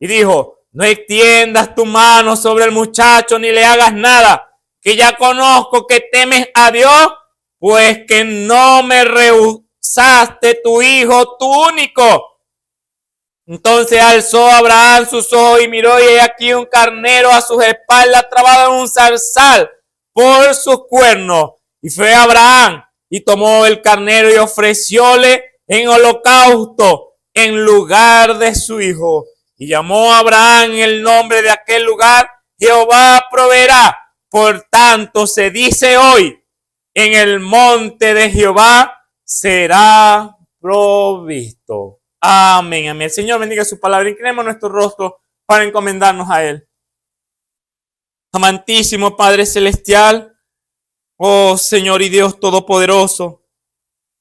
Y dijo: no extiendas tu mano sobre el muchacho ni le hagas nada, que ya conozco que temes a Dios, pues que no me rehusaste tu hijo, tu único. Entonces alzó Abraham sus ojos y miró, y he aquí un carnero a sus espaldas trabado en un zarzal por sus cuernos. Y fue Abraham y tomó el carnero y ofrecióle en holocausto en lugar de su hijo. Y llamó a Abraham el nombre de aquel lugar: Jehová proveerá. Por tanto se dice hoy: en el monte de Jehová será provisto. Amén, amén. El Señor bendiga su palabra. Inclinemos nuestro rostro para encomendarnos a Él. Amantísimo Padre Celestial, oh Señor y Dios Todopoderoso,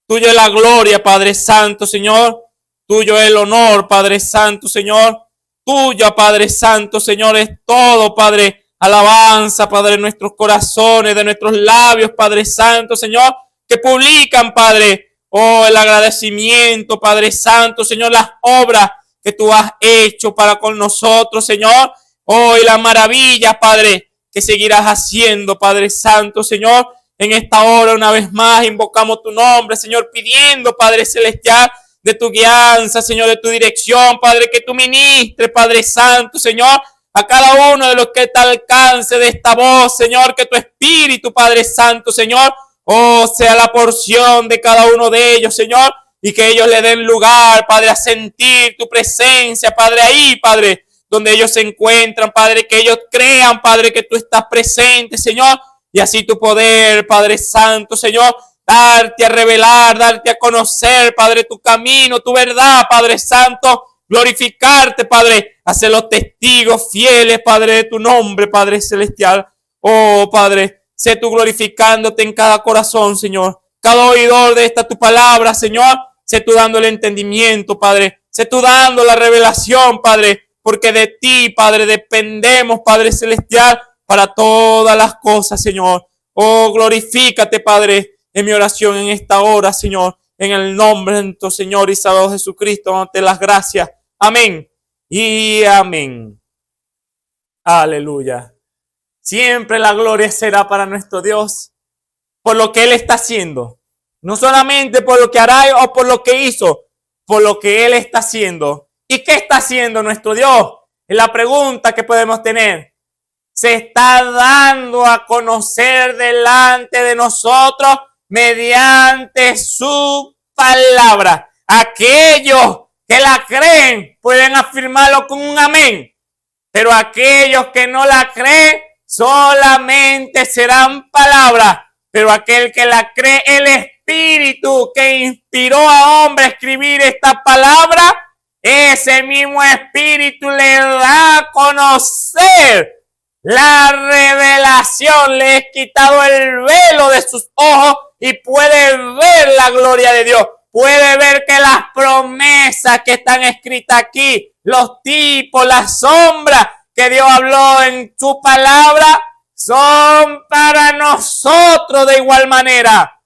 tuya es la gloria, Padre Santo, Señor. Tuyo es el honor, Padre Santo, Señor. Tuya, Padre Santo, Señor, es todo, Padre. Alabanza, Padre, de nuestros corazones, de nuestros labios, Padre Santo, Señor, que publican, Padre, oh, el agradecimiento, Padre Santo, Señor, las obras que tú has hecho para con nosotros, Señor. Oh, y las maravillas, Padre, que seguirás haciendo, Padre Santo, Señor. En esta hora, una vez más, invocamos tu nombre, Señor, pidiendo, Padre Celestial, de tu guianza, Señor, de tu dirección, Padre, que tú ministres, Padre Santo, Señor, a cada uno de los que te alcance de esta voz, Señor, que tu Espíritu, Padre Santo, Señor, oh, sea la porción de cada uno de ellos, Señor, y que ellos le den lugar, Padre, a sentir tu presencia, Padre, ahí, Padre, donde ellos se encuentran, Padre, que ellos crean, Padre, que tú estás presente, Señor, y así tu poder, Padre Santo, Señor, darte a revelar, darte a conocer, Padre, tu camino, tu verdad, Padre Santo, glorificarte, Padre, hacer los testigos fieles, Padre, de tu nombre, Padre Celestial. Oh, Padre, sé tú glorificándote en cada corazón, Señor, cada oidor de esta tu palabra, Señor, sé tú dando el entendimiento, Padre, sé tú dando la revelación, Padre, porque de ti, Padre, dependemos, Padre Celestial, para todas las cosas, Señor. Oh, glorifícate, Padre, en mi oración en esta hora, Señor, en el nombre de nuestro Señor y Salvador Jesucristo, dándote las gracias. Amén y amén. Aleluya. Siempre la gloria será para nuestro Dios por lo que Él está haciendo. No solamente por lo que hará o por lo que hizo, por lo que Él está haciendo. ¿Y qué está haciendo nuestro Dios? Es la pregunta que podemos tener. Se está dando a conocer delante de nosotros mediante su palabra. Aquellos que la creen pueden afirmarlo con un amén, pero aquellos que no la creen solamente serán palabras. Pero aquel que la cree, el Espíritu que inspiró a hombre a escribir esta palabra, ese mismo Espíritu le da a conocer la revelación. Le he quitado el velo de sus ojos y puede ver la gloria de Dios. Puede ver que las promesas que están escritas aquí, los tipos, las sombras que Dios habló en su palabra, son para nosotros de igual manera.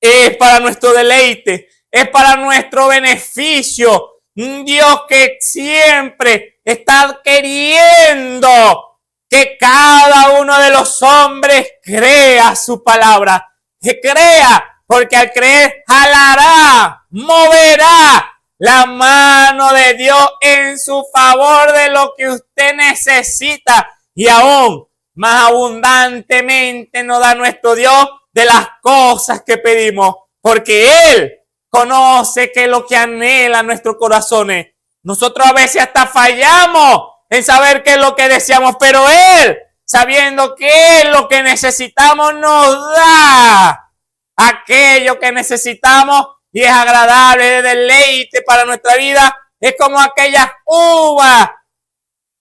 Es para nuestro deleite, es para nuestro beneficio. Un Dios que siempre está queriendo que cada uno de los hombres crea su palabra. Que crea, porque al creer jalará, moverá la mano de Dios en su favor de lo que usted necesita. Y aún más abundantemente nos da nuestro Dios de las cosas que pedimos. Porque Él conoce que es lo que anhela nuestros corazones. Nosotros a veces hasta fallamos en saber qué es lo que deseamos, pero Él, sabiendo qué es lo que necesitamos, nos da aquello que necesitamos y es agradable, de deleite para nuestra vida. Es como aquellas uvas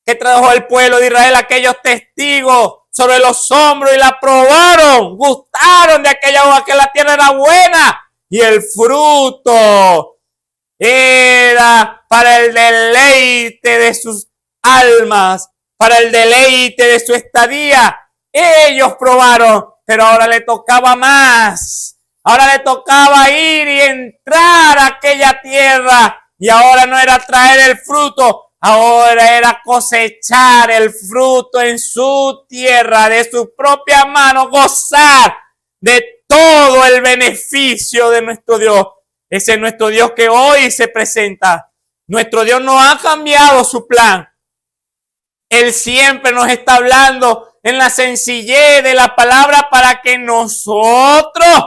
que trajo el pueblo de Israel, aquellos testigos sobre los hombros y la probaron, gustaron de aquella uva, que la tierra era buena y el fruto era para el deleite de sus almas, para el deleite de su estadía. Ellos probaron, pero ahora le tocaba más. Ahora le tocaba ir y entrar a aquella tierra. Y ahora no era traer el fruto, ahora era cosechar el fruto en su tierra, de su propia mano, gozar de todo el beneficio de nuestro Dios. Ese es nuestro Dios que hoy se presenta. Nuestro Dios no ha cambiado su plan. Él siempre nos está hablando en la sencillez de la palabra para que nosotros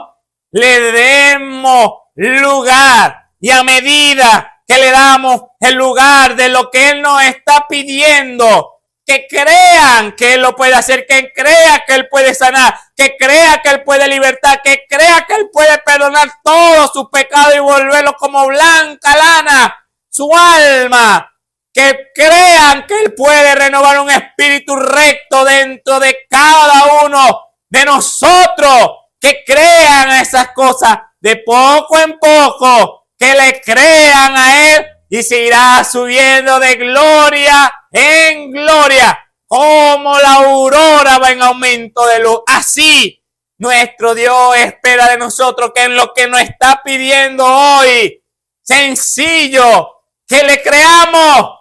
le demos lugar. Y a medida que le damos el lugar de lo que Él nos está pidiendo, que crean que Él lo puede hacer, que crea que Él puede sanar, que crea que Él puede libertar, que crea que Él puede perdonar todos sus pecados y volverlo como blanca lana, su alma. Que crean que Él puede renovar un espíritu recto dentro de cada uno de nosotros. Que crean esas cosas de poco en poco. que le crean a Él y se irá subiendo de gloria en gloria, como la aurora va en aumento de luz. Así nuestro Dios espera de nosotros que en lo que nos está pidiendo hoy, sencillo, que le creamos,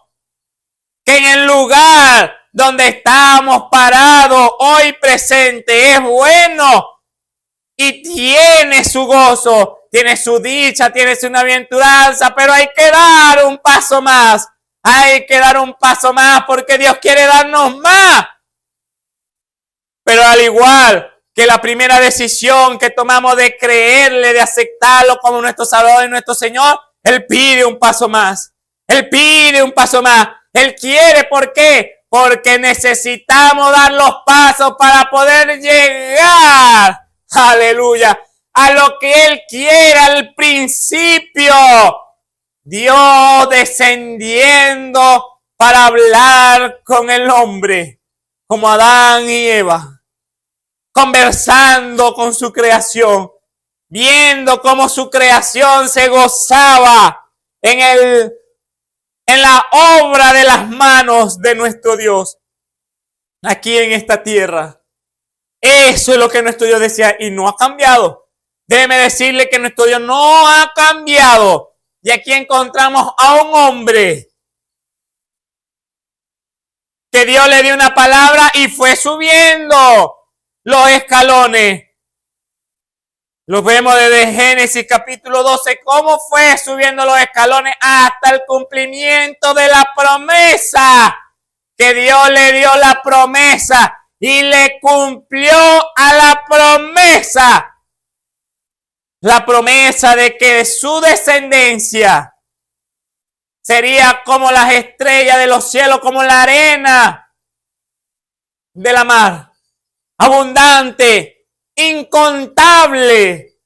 que en el lugar donde estamos parados hoy presente es bueno y tiene su gozo, tiene su dicha, tiene su bienaventuranza, pero hay que dar un paso más. Hay que dar un paso más porque Dios quiere darnos más. Pero al igual que la primera decisión que tomamos de creerle, de aceptarlo como nuestro Salvador y nuestro Señor, Él pide un paso más. Él pide un paso más. Él quiere, ¿por qué? Porque necesitamos dar los pasos para poder llegar, aleluya, a lo que Él quiere al principio. Dios descendiendo para hablar con el hombre, como Adán y Eva, conversando con su creación, viendo cómo su creación se gozaba en la obra de las manos de nuestro Dios, aquí en esta tierra. Eso es lo que nuestro Dios decía y no ha cambiado. Déjeme decirle que nuestro Dios no ha cambiado. Y aquí encontramos a un hombre que Dios le dio una palabra y fue subiendo los escalones. Lo vemos desde Génesis capítulo 12, cómo fue subiendo los escalones hasta el cumplimiento de la promesa. Que Dios le dio la promesa y le cumplió a la promesa. La promesa de que su descendencia sería como las estrellas de los cielos, como la arena de la mar, abundante, incontable.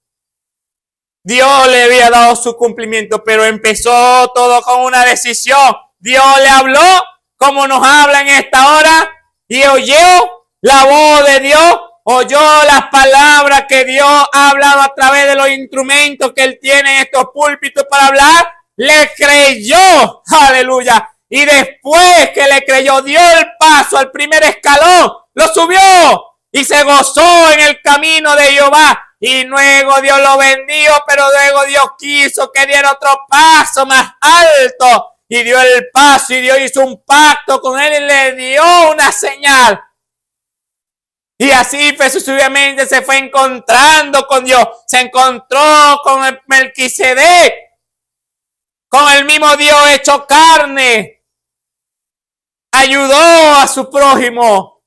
Dios le había dado su cumplimiento, pero empezó todo con una decisión. Dios le habló como nos habla en esta hora y oyó la voz de Dios. Oyó las palabras que Dios ha hablado a través de los instrumentos que Él tiene en estos púlpitos para hablar. Le creyó, aleluya. Y después que le creyó, dio el paso al primer escalón, lo subió y se gozó en el camino de Jehová. Y luego Dios lo bendijo, pero luego Dios quiso que diera otro paso más alto. Y dio el paso y Dios hizo un pacto con él y le dio una señal. Y así sucesivamente se fue encontrando con Dios. Se encontró con el Melquisedec, con el mismo Dios hecho carne. Ayudó a su prójimo.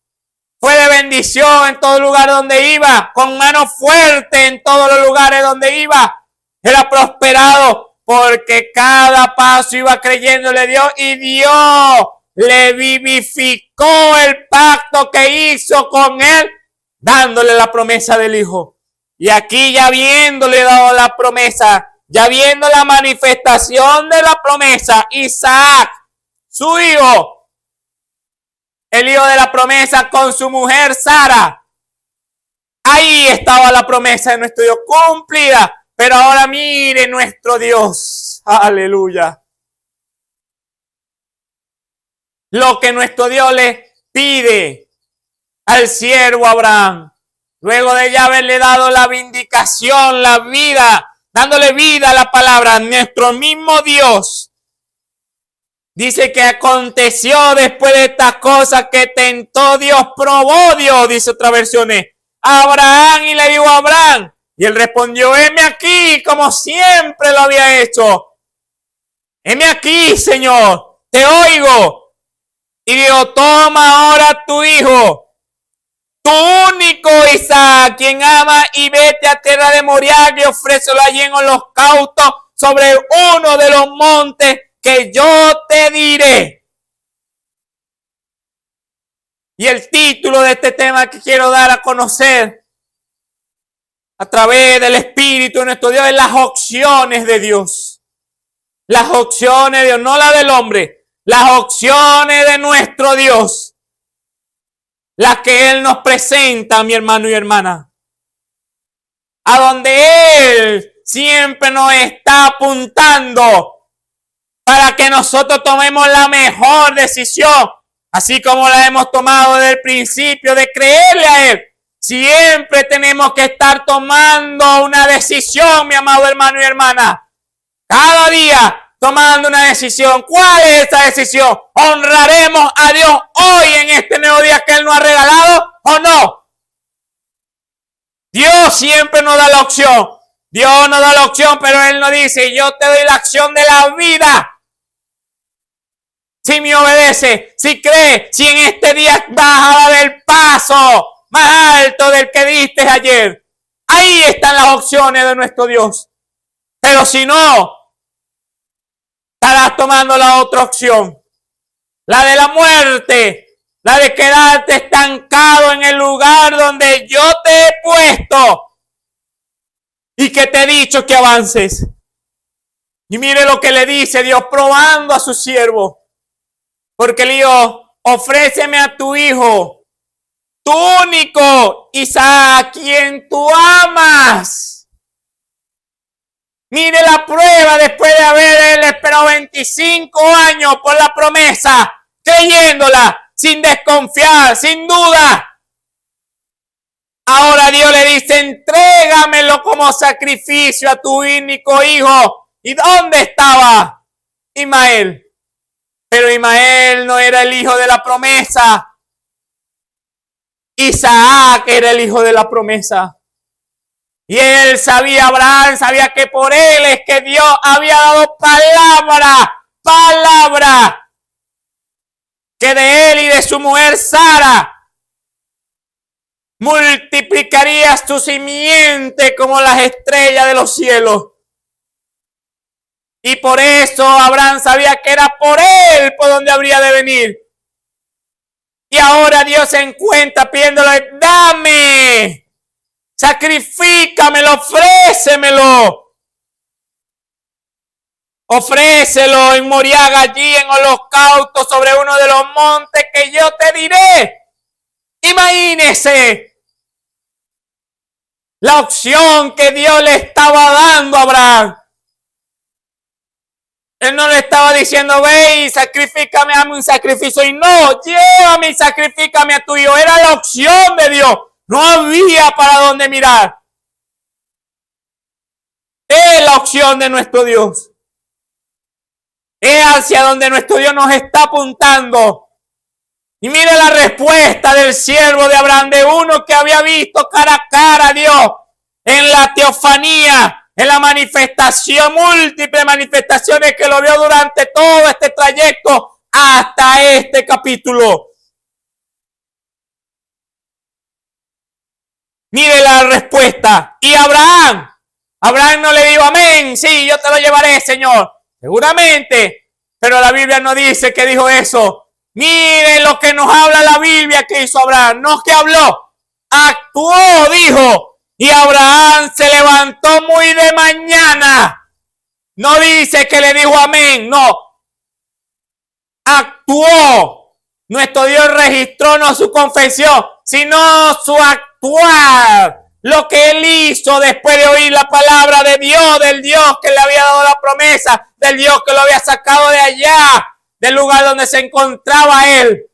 Fue de bendición en todo lugar donde iba. Con mano fuerte en todos los lugares donde iba. Era prosperado porque cada paso iba creyéndole a Dios. Y Dios le vivificó el pacto que hizo con él, dándole la promesa del Hijo. Y aquí ya habiéndole dado la promesa, ya viendo la manifestación de la promesa, Isaac, su hijo, el hijo de la promesa con su mujer Sara, ahí estaba la promesa de nuestro Dios cumplida. Pero ahora mire nuestro Dios, aleluya, lo que nuestro Dios le pide al siervo Abraham, luego de ya haberle dado la vindicación, la vida, dándole vida a la palabra, nuestro mismo Dios dice que aconteció después de estas cosas que tentó Dios, probó Dios, dice otra versión, a Abraham y le dijo a Abraham, y él respondió, heme aquí, como siempre lo había hecho. Heme aquí, Señor, te oigo. Y dijo, toma ahora tu hijo, tu único Isaac, quien ama, y vete a tierra de Moriah y ofrécelo allí en holocausto sobre uno de los montes que yo te diré. Y el título de este tema que quiero dar a conocer a través del Espíritu de nuestro Dios es las opciones de Dios. Las opciones de Dios, no la del hombre. Las opciones de nuestro Dios. Las que Él nos presenta, mi hermano y hermana. A donde Él siempre nos está apuntando para que nosotros tomemos la mejor decisión, así como la hemos tomado desde el principio de creerle a Él. Siempre tenemos que estar tomando una decisión, mi amado hermano y hermana. Cada día tomando una decisión. ¿Cuál es esa decisión? ¿Honraremos a Dios hoy en este nuevo día que Él nos ha regalado o no? Dios siempre nos da la opción. Dios nos da la opción, pero Él nos dice, yo te doy la opción de la vida. Si me obedece, si cree, si en este día vas a dar el paso más alto del que diste ayer. Ahí están las opciones de nuestro Dios. Pero si no, estarás tomando la otra opción, la de la muerte, la de quedarte estancado en el lugar donde yo te he puesto y que te he dicho que avances. Y mire lo que le dice Dios probando a su siervo, porque le dijo, ofréceme a tu hijo, tu único Isaac, quien tú amas. Mire la prueba después de haber esperado 25 años por la promesa, creyéndola, sin desconfiar, sin duda. Ahora Dios le dice, entrégamelo como sacrificio a tu único hijo. ¿Y dónde estaba Ismael? Pero Ismael no era el hijo de la promesa. Isaac era el hijo de la promesa. Y él sabía, Abraham sabía que por él es que Dios había dado palabra, que de él y de su mujer Sara multiplicarías tu simiente como las estrellas de los cielos. Y por eso Abraham sabía que era por él por donde habría de venir. Y ahora Dios se encuentra pidiéndole, dame. Sacrifícamelo, ofrécemelo. Ofrécelo en Moriah, allí en holocausto sobre uno de los montes que yo te diré. Imagínese la opción que Dios le estaba dando a Abraham. Él no le estaba diciendo, ve y sacrifícame, hazme un sacrificio. Y no, llévame y sacrifícame a tu hijo. Era la opción de Dios. No había para dónde mirar. Es la opción de nuestro Dios. Es hacia donde nuestro Dios nos está apuntando. Y mire la respuesta del siervo de Abraham, de uno que había visto cara a cara a Dios en la teofanía, en la manifestación, múltiples manifestaciones que lo vio durante todo este trayecto hasta este capítulo. Mire la respuesta. Y Abraham no le dijo amén. Sí, yo te lo llevaré, Señor. Seguramente. Pero la Biblia no dice que dijo eso. Mire lo que nos habla la Biblia que hizo Abraham. No que habló. Actuó, dijo. Y Abraham se levantó muy de mañana. No dice que le dijo amén. No. Actuó. Nuestro Dios registró no su confesión, sino su actuar. Lo que él hizo después de oír la palabra de Dios, del Dios que le había dado la promesa, del Dios que lo había sacado de allá, del lugar donde se encontraba él.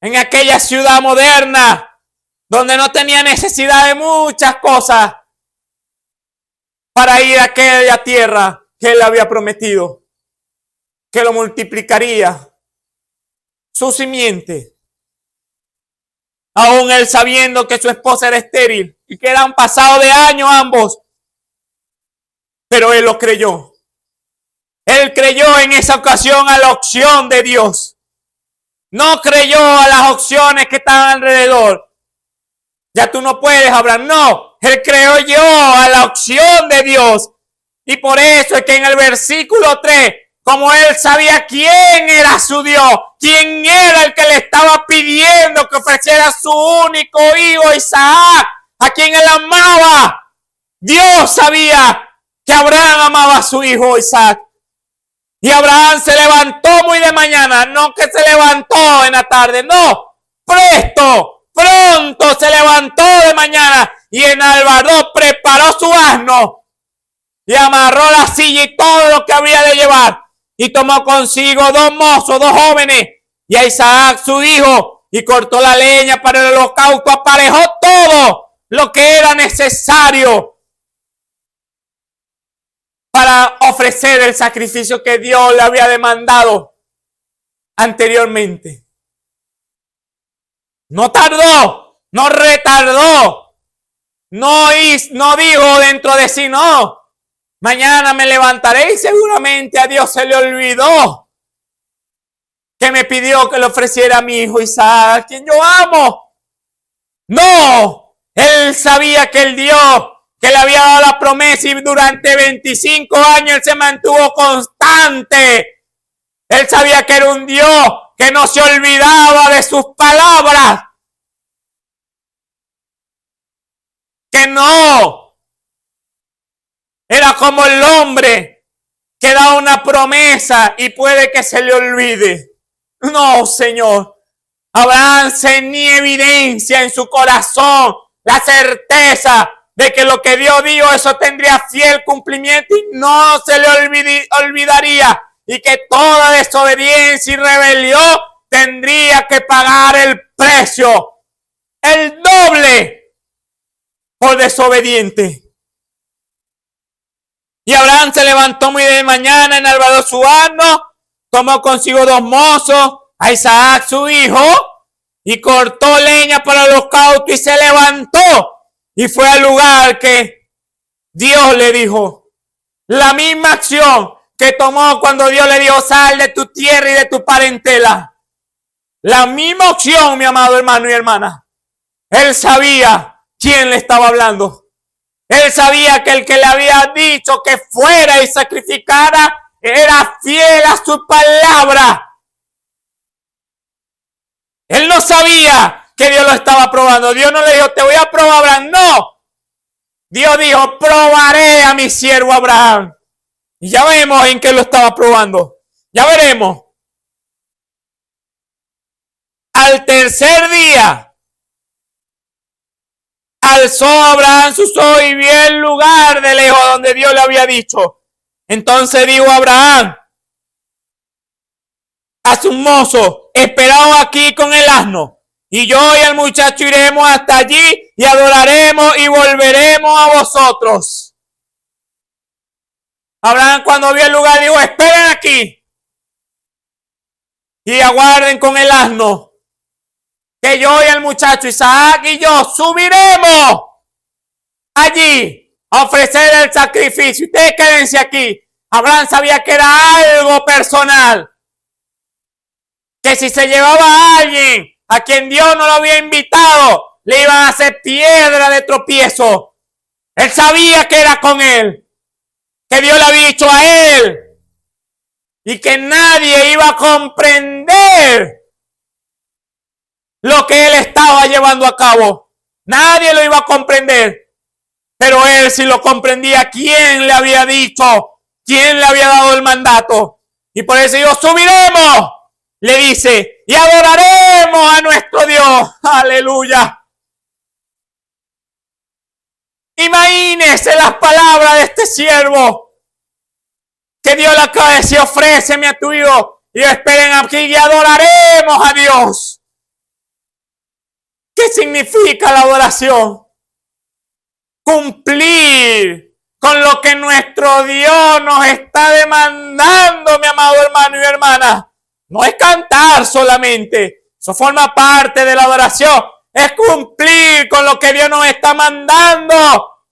En aquella ciudad moderna, donde no tenía necesidad de muchas cosas para ir a aquella tierra que él le había prometido, que lo multiplicaría. Su simiente. Aún él sabiendo que su esposa era estéril y que eran pasados de años ambos. Pero él lo creyó. Él creyó en esa ocasión a la opción de Dios. No creyó a las opciones que estaban alrededor. Ya tú no puedes hablar. No, él creyó a la opción de Dios. Y por eso es que en el versículo 3, como él sabía quién era su Dios, quién era el que le estaba pidiendo que ofreciera a su único hijo Isaac, a quien él amaba. Dios sabía que Abraham amaba a su hijo Isaac. Y Abraham se levantó muy de mañana, no que se levantó en la tarde, no, pronto se levantó de mañana y enalbardó, preparó su asno y amarró la silla y todo lo que habría de llevar. Y tomó consigo 2 mozos, 2 jóvenes, y a Isaac su hijo, y cortó la leña para el holocausto, aparejó todo lo que era necesario para ofrecer el sacrificio que Dios le había demandado anteriormente. No tardó, no retardó, no dijo dentro de sí, no, mañana me levantaré y seguramente a Dios se le olvidó que me pidió que le ofreciera a mi hijo Isaac, a quien yo amo. No, él sabía que el Dios que le había dado la promesa y durante 25 años él se mantuvo constante. Él sabía que era un Dios que no se olvidaba de sus palabras. Que no era como el hombre que da una promesa y puede que se le olvide. No, Señor. Abraham tenía evidencia en su corazón, la certeza de que lo que Dios dijo, eso tendría fiel cumplimiento y no se le olvidaría, y que toda desobediencia y rebelión tendría que pagar el precio, el doble, por desobediente. Y Abraham se levantó muy de mañana, enalbardó su asno, tomó consigo 2 mozos, a Isaac su hijo, y cortó leña para el holocausto y se levantó y fue al lugar que Dios le dijo. La misma acción que tomó cuando Dios le dijo, sal de tu tierra y de tu parentela. La misma opción, mi amado hermano y hermana. Él sabía quién le estaba hablando. Él sabía que el que le había dicho que fuera y sacrificara era fiel a su palabra. Él no sabía que Dios lo estaba probando. Dios no le dijo, te voy a probar, Abraham. No. Dios dijo, probaré a mi siervo Abraham. Y ya vemos en qué lo estaba probando. Ya veremos. Al tercer día, alzó Abraham sus ojos y vio el lugar de lejos donde Dios le había dicho. Entonces dijo Abraham a su mozo, esperaos aquí con el asno, y yo y el muchacho iremos hasta allí y adoraremos y volveremos a vosotros. Abraham, cuando vio el lugar, dijo, esperen aquí y aguarden con el asno, que yo y el muchacho Isaac y yo subiremos allí a ofrecer el sacrificio. Ustedes quédense aquí. Abraham sabía que era algo personal, que si se llevaba a alguien a quien Dios no lo había invitado, le iban a hacer piedra de tropiezo. Él sabía que era con él, que Dios le había dicho a él, y que nadie iba a comprender lo que él estaba llevando a cabo. Nadie lo iba a comprender, pero él sí lo comprendía. ¿Quién le había dicho? ¿Quién le había dado el mandato? Y por eso dijo, subiremos, le dice, y adoraremos a nuestro Dios. Aleluya. Imagínese las palabras de este siervo, que Dios le acaba de decir, ofréceme a tu hijo, y esperen aquí y adoraremos a Dios. ¿Qué significa la adoración? Cumplir con lo que nuestro Dios nos está demandando, mi amado hermano y hermana. No es cantar solamente, eso forma parte de la adoración. Es cumplir con lo que Dios nos está mandando,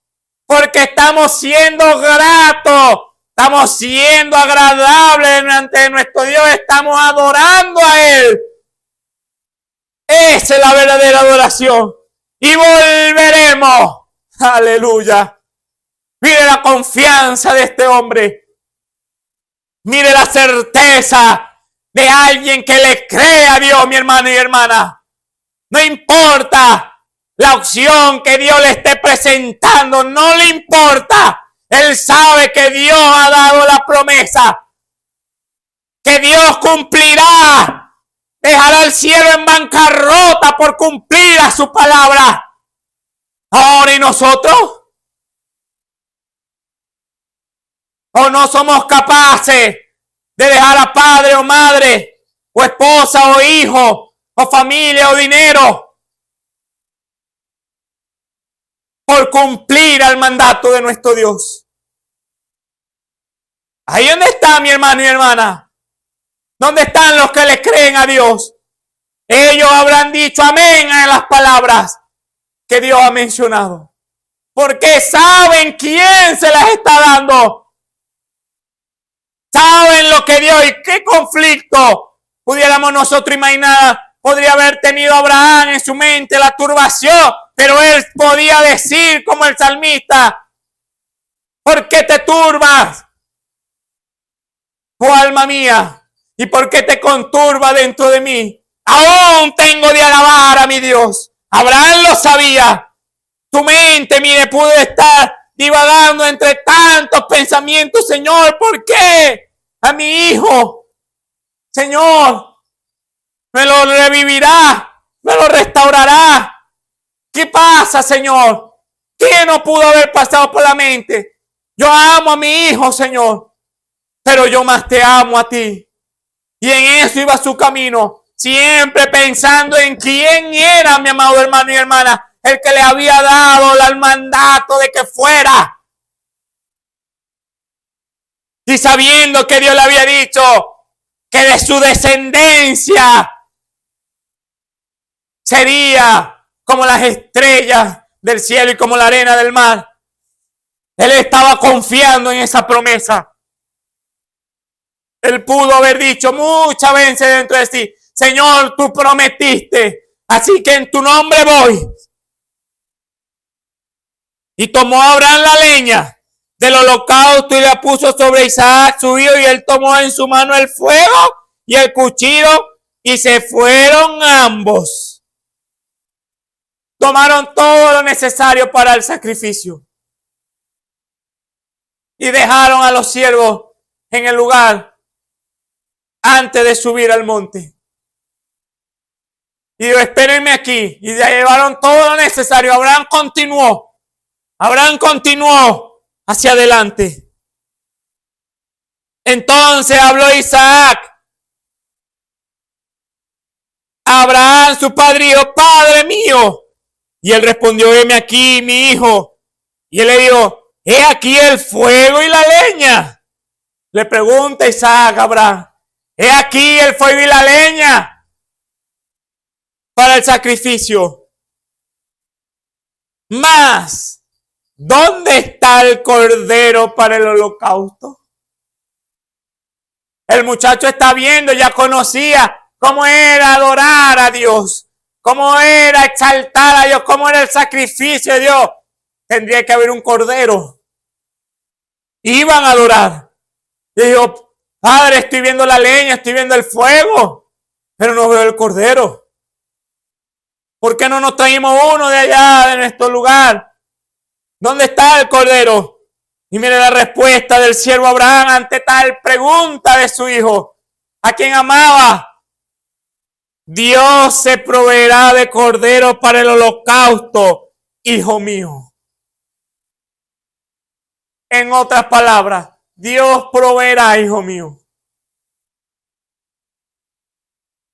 porque estamos siendo gratos, estamos siendo agradables delante de nuestro Dios, estamos adorando a Él. Esa es la verdadera adoración. Y volveremos. Aleluya. Mire la confianza de este hombre. Mire la certeza de alguien que le cree a Dios, mi hermano y hermana. No importa la opción que Dios le esté presentando, no le importa. Él sabe que Dios ha dado la promesa, que Dios cumplirá. Dejará el cielo en bancarrota por cumplir a su palabra. Ahora, ¿y nosotros? ¿O no somos capaces de dejar a padre o madre, o esposa o hijo, o familia o dinero, por cumplir al mandato de nuestro Dios? Ahí donde está, mi hermano y hermana. ¿Dónde están los que le creen a Dios? Ellos habrán dicho amén a las palabras que Dios ha mencionado, porque saben quién se las está dando. Saben lo que Dios y qué conflicto pudiéramos nosotros imaginar. Podría haber tenido Abraham en su mente la turbación, pero él podía decir como el salmista: ¿por qué te turbas, oh alma mía? ¿Y por qué te conturba dentro de mí? Aún tengo de alabar a mi Dios. Abraham lo sabía. Tu mente, mire, pudo estar divagando entre tantos pensamientos. Señor, ¿por qué a mi hijo? Señor, me lo revivirá, me lo restaurará. ¿Qué pasa, Señor? ¿Qué no pudo haber pasado por la mente? Yo amo a mi hijo, Señor, pero yo más te amo a ti. Y en eso iba su camino, siempre pensando en quién era, mi amado hermano y hermana, el que le había dado el mandato de que fuera. Y sabiendo que Dios le había dicho que de su descendencia sería como las estrellas del cielo y como la arena del mar, él estaba confiando en esa promesa. Él pudo haber dicho muchas veces dentro de sí: Señor, tú prometiste, así que en tu nombre voy. Y tomó Abraham la leña del holocausto y la puso sobre Isaac su hijo, y él tomó en su mano el fuego y el cuchillo, y se fueron ambos. Tomaron todo lo necesario para el sacrificio y dejaron a los siervos en el lugar antes de subir al monte. Y dijo: espérenme aquí. Y ya llevaron todo lo necesario. Abraham continuó hacia adelante. Entonces habló Isaac a Abraham su padre y dijo: Padre mío. Y él respondió: heme aquí, mi hijo. Y él le dijo: he aquí el fuego y la leña. Le pregunta Isaac a Abraham: he aquí el fuego y la leña para el sacrificio. Mas, ¿dónde está el cordero para el holocausto? El muchacho está viendo, ya conocía cómo era adorar a Dios, cómo era exaltar a Dios, cómo era el sacrificio de Dios. Tendría que haber un cordero. Iban a adorar. Y dijo: Padre, estoy viendo la leña, estoy viendo el fuego, pero no veo el cordero. ¿Por qué no nos traímos uno de allá, de nuestro lugar? ¿Dónde está el cordero? Y mire la respuesta del siervo Abraham ante tal pregunta de su hijo, a quien amaba: Dios se proveerá de cordero para el holocausto, hijo mío. En otras palabras, Dios proveerá, hijo mío.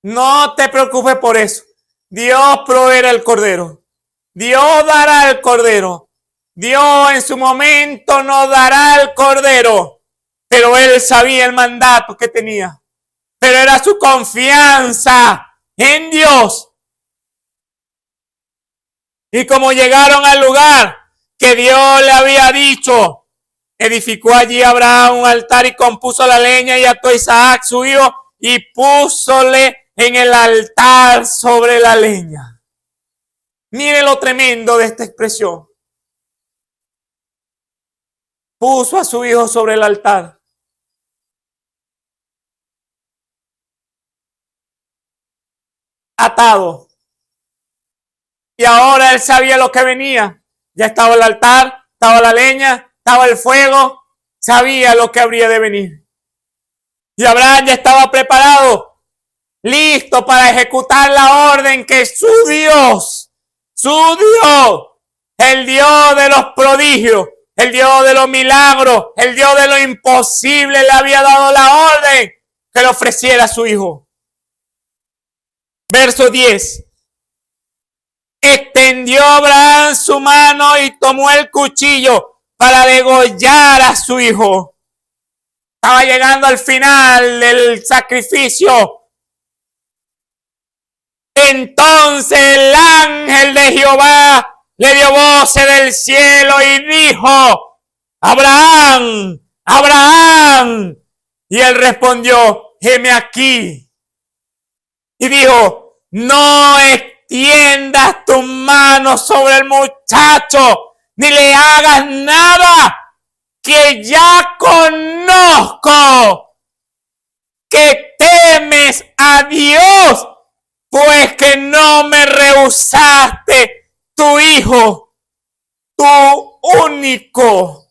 No te preocupes por eso. Dios proveerá el cordero. Dios dará el cordero. Dios en su momento nos dará el cordero. Pero él sabía el mandato que tenía. Pero era su confianza en Dios. Y como llegaron al lugar que Dios le había dicho, edificó allí Abraham un altar y compuso la leña y ató a Isaac su hijo y púsole en el altar sobre la leña. Mire lo tremendo de esta expresión. Puso a su hijo sobre el altar. Atado. Y ahora él sabía lo que venía. Ya estaba el altar, estaba la leña, estaba el fuego, sabía lo que habría de venir. Y Abraham ya estaba preparado, listo para ejecutar la orden que su Dios el Dios de los prodigios, el Dios de los milagros, el Dios de lo imposible, le había dado la orden que le ofreciera a su hijo. Verso 10. Extendió Abraham su mano y tomó el cuchillo para degollar a su hijo. Estaba llegando al final del sacrificio. Entonces el ángel de Jehová le dio voces del cielo y dijo: Abraham, Abraham. Y él respondió: heme aquí. Y dijo: no extiendas tus manos sobre el muchacho, ni le hagas nada, que ya conozco que temes a Dios, pues que no me rehusaste tu hijo, tu único,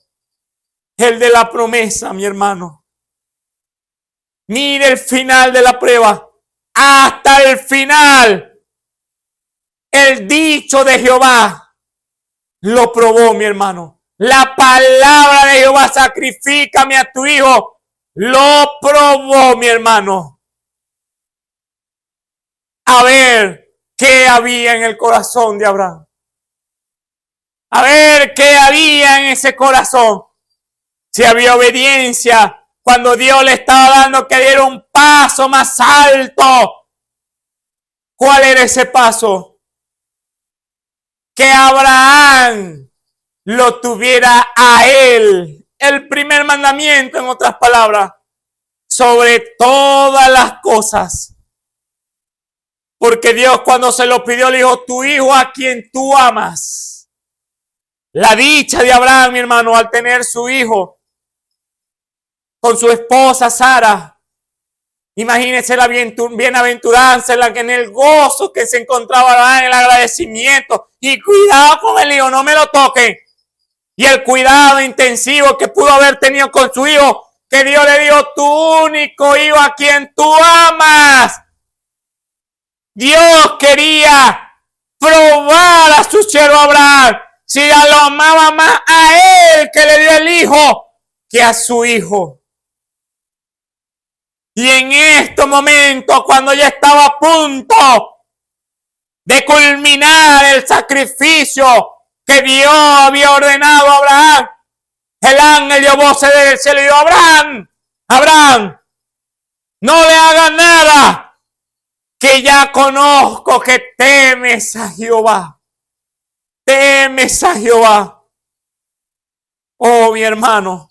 el de la promesa, mi hermano. Mire el final de la prueba. Hasta el final, el dicho de Jehová lo probó, mi hermano. La palabra de Jehová, sacrifícame a tu hijo, lo probó, mi hermano. A ver qué había en el corazón de Abraham. A ver qué había en ese corazón. Si había obediencia cuando Dios le estaba dando que diera un paso más alto. ¿Cuál era ese paso? Que Abraham lo tuviera a él. El primer mandamiento, en otras palabras, sobre todas las cosas. Porque Dios, cuando se lo pidió, le dijo: tu hijo a quien tú amas. La dicha de Abraham, mi hermano, al tener su hijo con su esposa Sara. Imagínense la bienaventuranza en el gozo que se encontraba Abraham, en el agradecimiento. Y cuidado con el hijo, no me lo toquen. Y el cuidado intensivo que pudo haber tenido con su hijo, que Dios le dio: tu único hijo a quien tú amas. Dios quería probar a su siervo Abraham si lo amaba más a él que le dio el hijo que a su hijo. Y en estos momentos, cuando ya estaba a punto de culminar el sacrificio que Dios había ordenado a Abraham, el ángel dio voces del cielo y dijo: Abraham, Abraham, no le hagas nada, que ya conozco que temes a Jehová. Temes a Jehová. Oh, mi hermano,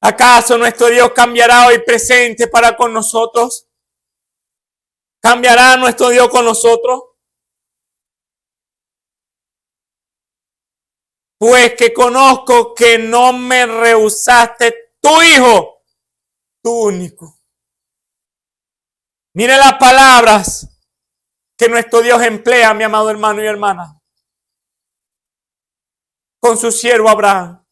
¿acaso nuestro Dios cambiará hoy presente para con nosotros? ¿Cambiará nuestro Dios con nosotros? Pues que conozco que no me rehusaste tu hijo, tu único. Mire las palabras que nuestro Dios emplea, mi amado hermano y hermana, con su siervo Abraham.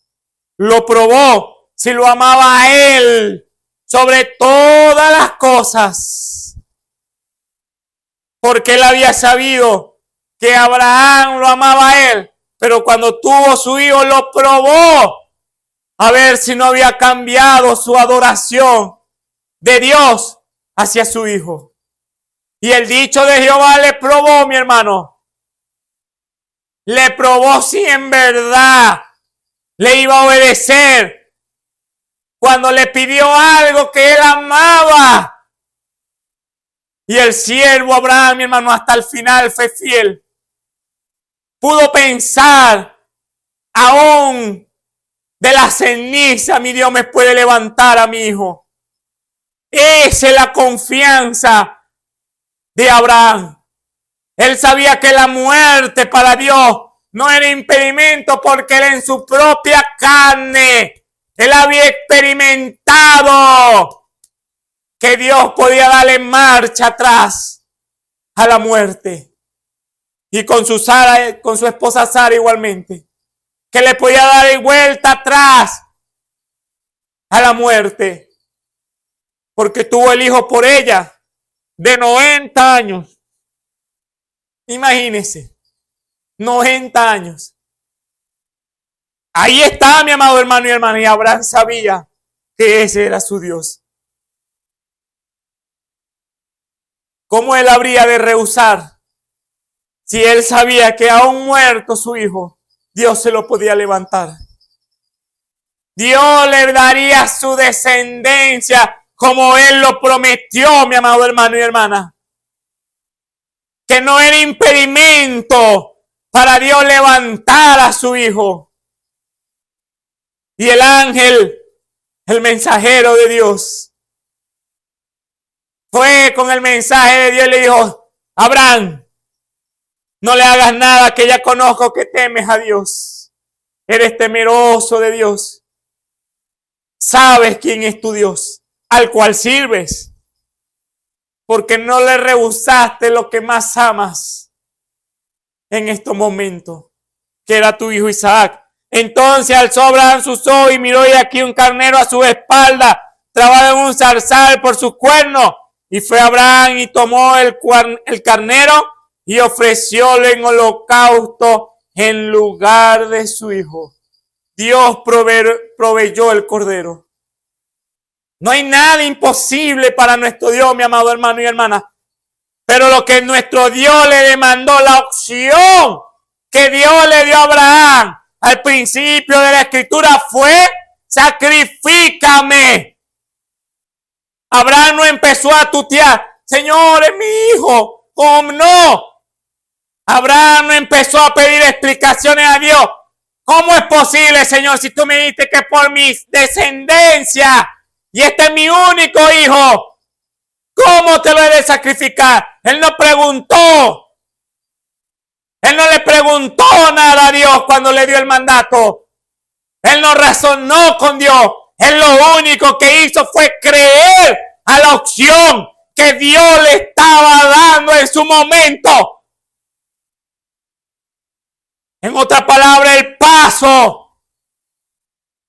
Lo probó si lo amaba a él sobre todas las cosas, porque él había sabido que Abraham lo amaba a él, pero cuando tuvo su hijo lo probó a ver si no había cambiado su adoración de Dios hacia su hijo. Y el dicho de Jehová le probó, mi hermano. Le probó si en verdad le iba a obedecer cuando le pidió algo que él amaba. Y el siervo Abraham, mi hermano, hasta el final fue fiel. Pudo pensar: aún de la ceniza mi Dios me puede levantar a mi hijo. Esa es la confianza de Abraham. Él sabía que la muerte para Dios no era impedimento, porque él en su propia carne, él había experimentado que Dios podía darle marcha atrás a la muerte. Y con su esposa Sara igualmente, que le podía dar vuelta atrás a la muerte, porque tuvo el hijo por ella de 90 años. Imagínense, 90 años. Ahí está, mi amado hermano y hermana, y Abraham sabía que ese era su Dios. ¿Cómo él habría de rehusar si él sabía que aún muerto su hijo, Dios se lo podía levantar? Dios le daría su descendencia como él lo prometió, mi amado hermano y hermana. Que no era impedimento para Dios levantar a su hijo. Y el ángel, el mensajero de Dios, fue con el mensaje de Dios y le dijo: Abraham, no le hagas nada, que ya conozco que temes a Dios. Eres temeroso de Dios. Sabes quién es tu Dios, al cual sirves, porque no le rehusaste lo que más amas en estos momentos, que era tu hijo Isaac. Entonces alzó Abraham sus ojos y miró, y aquí un carnero a su espalda, trabado en un zarzal por sus cuernos. Y fue Abraham y tomó el carnero y ofrecióle en holocausto en lugar de su hijo. Dios proveyó el cordero. No hay nada imposible para nuestro Dios, mi amado hermano y hermana. Pero lo que nuestro Dios le demandó, la opción que Dios le dio a Abraham al principio de la escritura fue: sacrifícame. Abraham no empezó a tutear: Señor, es mi hijo. ¿Cómo no? Abraham no empezó a pedir explicaciones a Dios. ¿Cómo es posible, Señor, si tú me dijiste que por mi descendencia, y este es mi único hijo, cómo te lo he de sacrificar? Él no preguntó. Él no le preguntó nada a Dios cuando le dio el mandato. Él no razonó con Dios. Él lo único que hizo fue creer a la opción que Dios le estaba dando en su momento. En otras palabras, el paso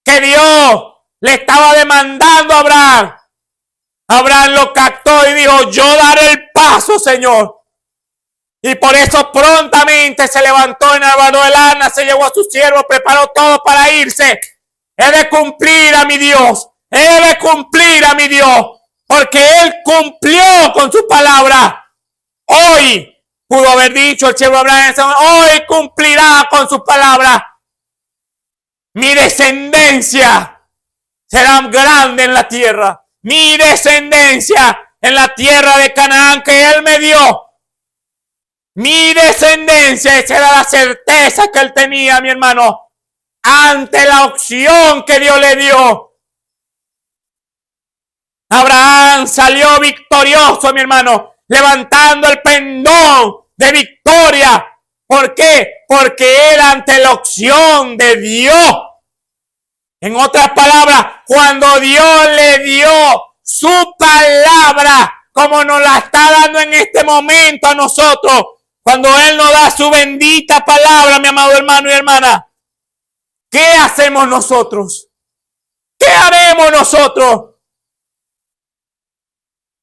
que Dios le estaba demandando a Abraham, Abraham lo captó y dijo: yo daré el paso, Señor. Y por eso prontamente se levantó, enarboló el asna, se llevó a su siervo, preparó todo para irse. He de cumplir a mi Dios. He de cumplir a mi Dios. Porque Él cumplió con su palabra. Hoy pudo haber dicho el siervo Abraham: hoy cumplirá con su palabra. Mi descendencia será grande en la tierra. Mi descendencia en la tierra de Canaán que Él me dio. Mi descendencia, esa era la certeza que él tenía, mi hermano, ante la opción que Dios le dio. Abraham salió victorioso, mi hermano, levantando el pendón de victoria. ¿Por qué? Porque él, ante la opción de Dios, en otras palabras, cuando Dios le dio su palabra, como nos la está dando en este momento a nosotros, cuando Él nos da su bendita palabra, mi amado hermano y hermana, ¿qué hacemos nosotros? ¿Qué haremos nosotros?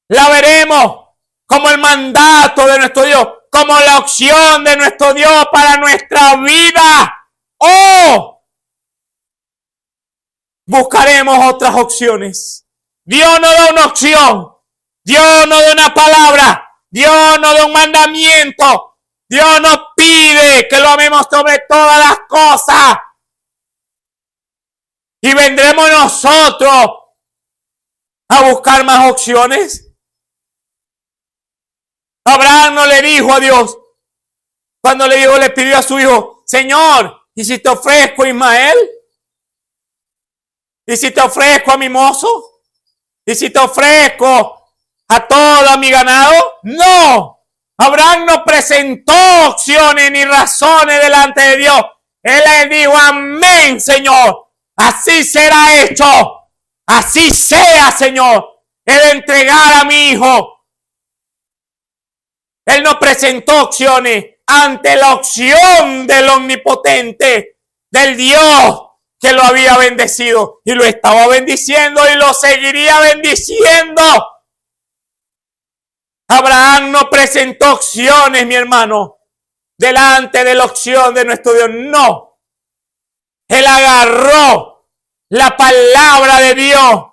La veremos como el mandato de nuestro Dios, como la opción de nuestro Dios para nuestra vida, o buscaremos otras opciones. Dios nos da una opción, Dios nos da una palabra, Dios nos da un mandamiento. Dios nos pide que lo amemos sobre todas las cosas. Y vendremos nosotros a buscar más opciones. Abraham no le dijo a Dios, cuando le pidió a su hijo: Señor, ¿y si te ofrezco a Ismael? ¿Y si te ofrezco a mi mozo? ¿Y si te ofrezco a todo mi ganado? No. Abraham no presentó opciones ni razones delante de Dios. Él le dijo: amén, Señor. Así será hecho. Así sea, Señor. He de entregar a mi hijo. Él no presentó opciones ante la opción del omnipotente, del Dios que lo había bendecido y lo estaba bendiciendo y lo seguiría bendiciendo. Abraham no presentó opciones, mi hermano. delante de la opción de nuestro Dios. No. Él agarró la palabra de Dios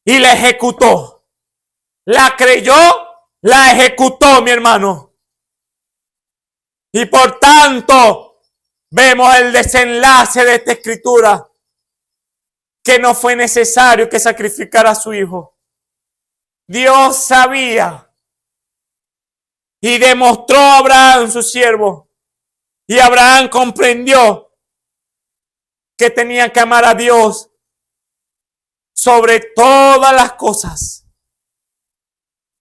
y la ejecutó. La creyó, la ejecutó, mi hermano. Y por tanto, vemos el desenlace de esta escritura, que no fue necesario que sacrificara a su hijo. Dios sabía y demostró a Abraham, su siervo, y Abraham comprendió que tenía que amar a Dios sobre todas las cosas,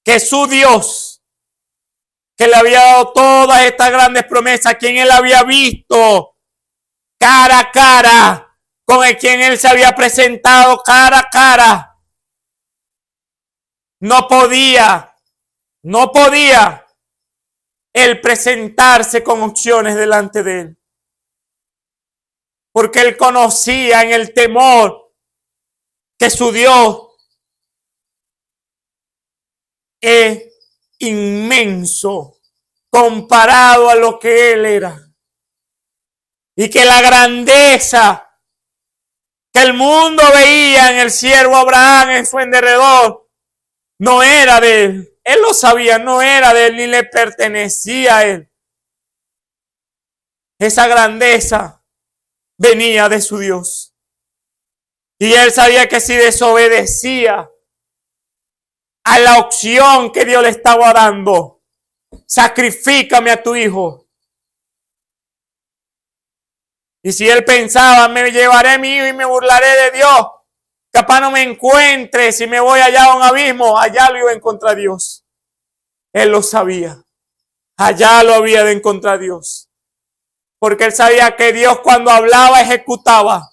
que su Dios, que le había dado todas estas grandes promesas, quien él había visto cara a cara, con el quien él se había presentado cara a cara, no podía él presentarse con opciones delante de él, porque él conocía en el temor que su Dios es inmenso comparado a lo que él era, y que la grandeza que el mundo veía en el siervo Abraham, en su derredor, no era de él. Él lo sabía, no era de él ni le pertenecía a él. Esa grandeza venía de su Dios. Y él sabía que si desobedecía a la opción que Dios le estaba dando, sacrifícame a tu hijo. Y si él pensaba, me llevaré a mi hijo y me burlaré de Dios, capaz no me encuentre, si me voy allá a un abismo, allá lo iba a encontrar Dios. Él lo sabía. Allá lo había de encontrar Dios. Porque él sabía que Dios cuando hablaba, ejecutaba.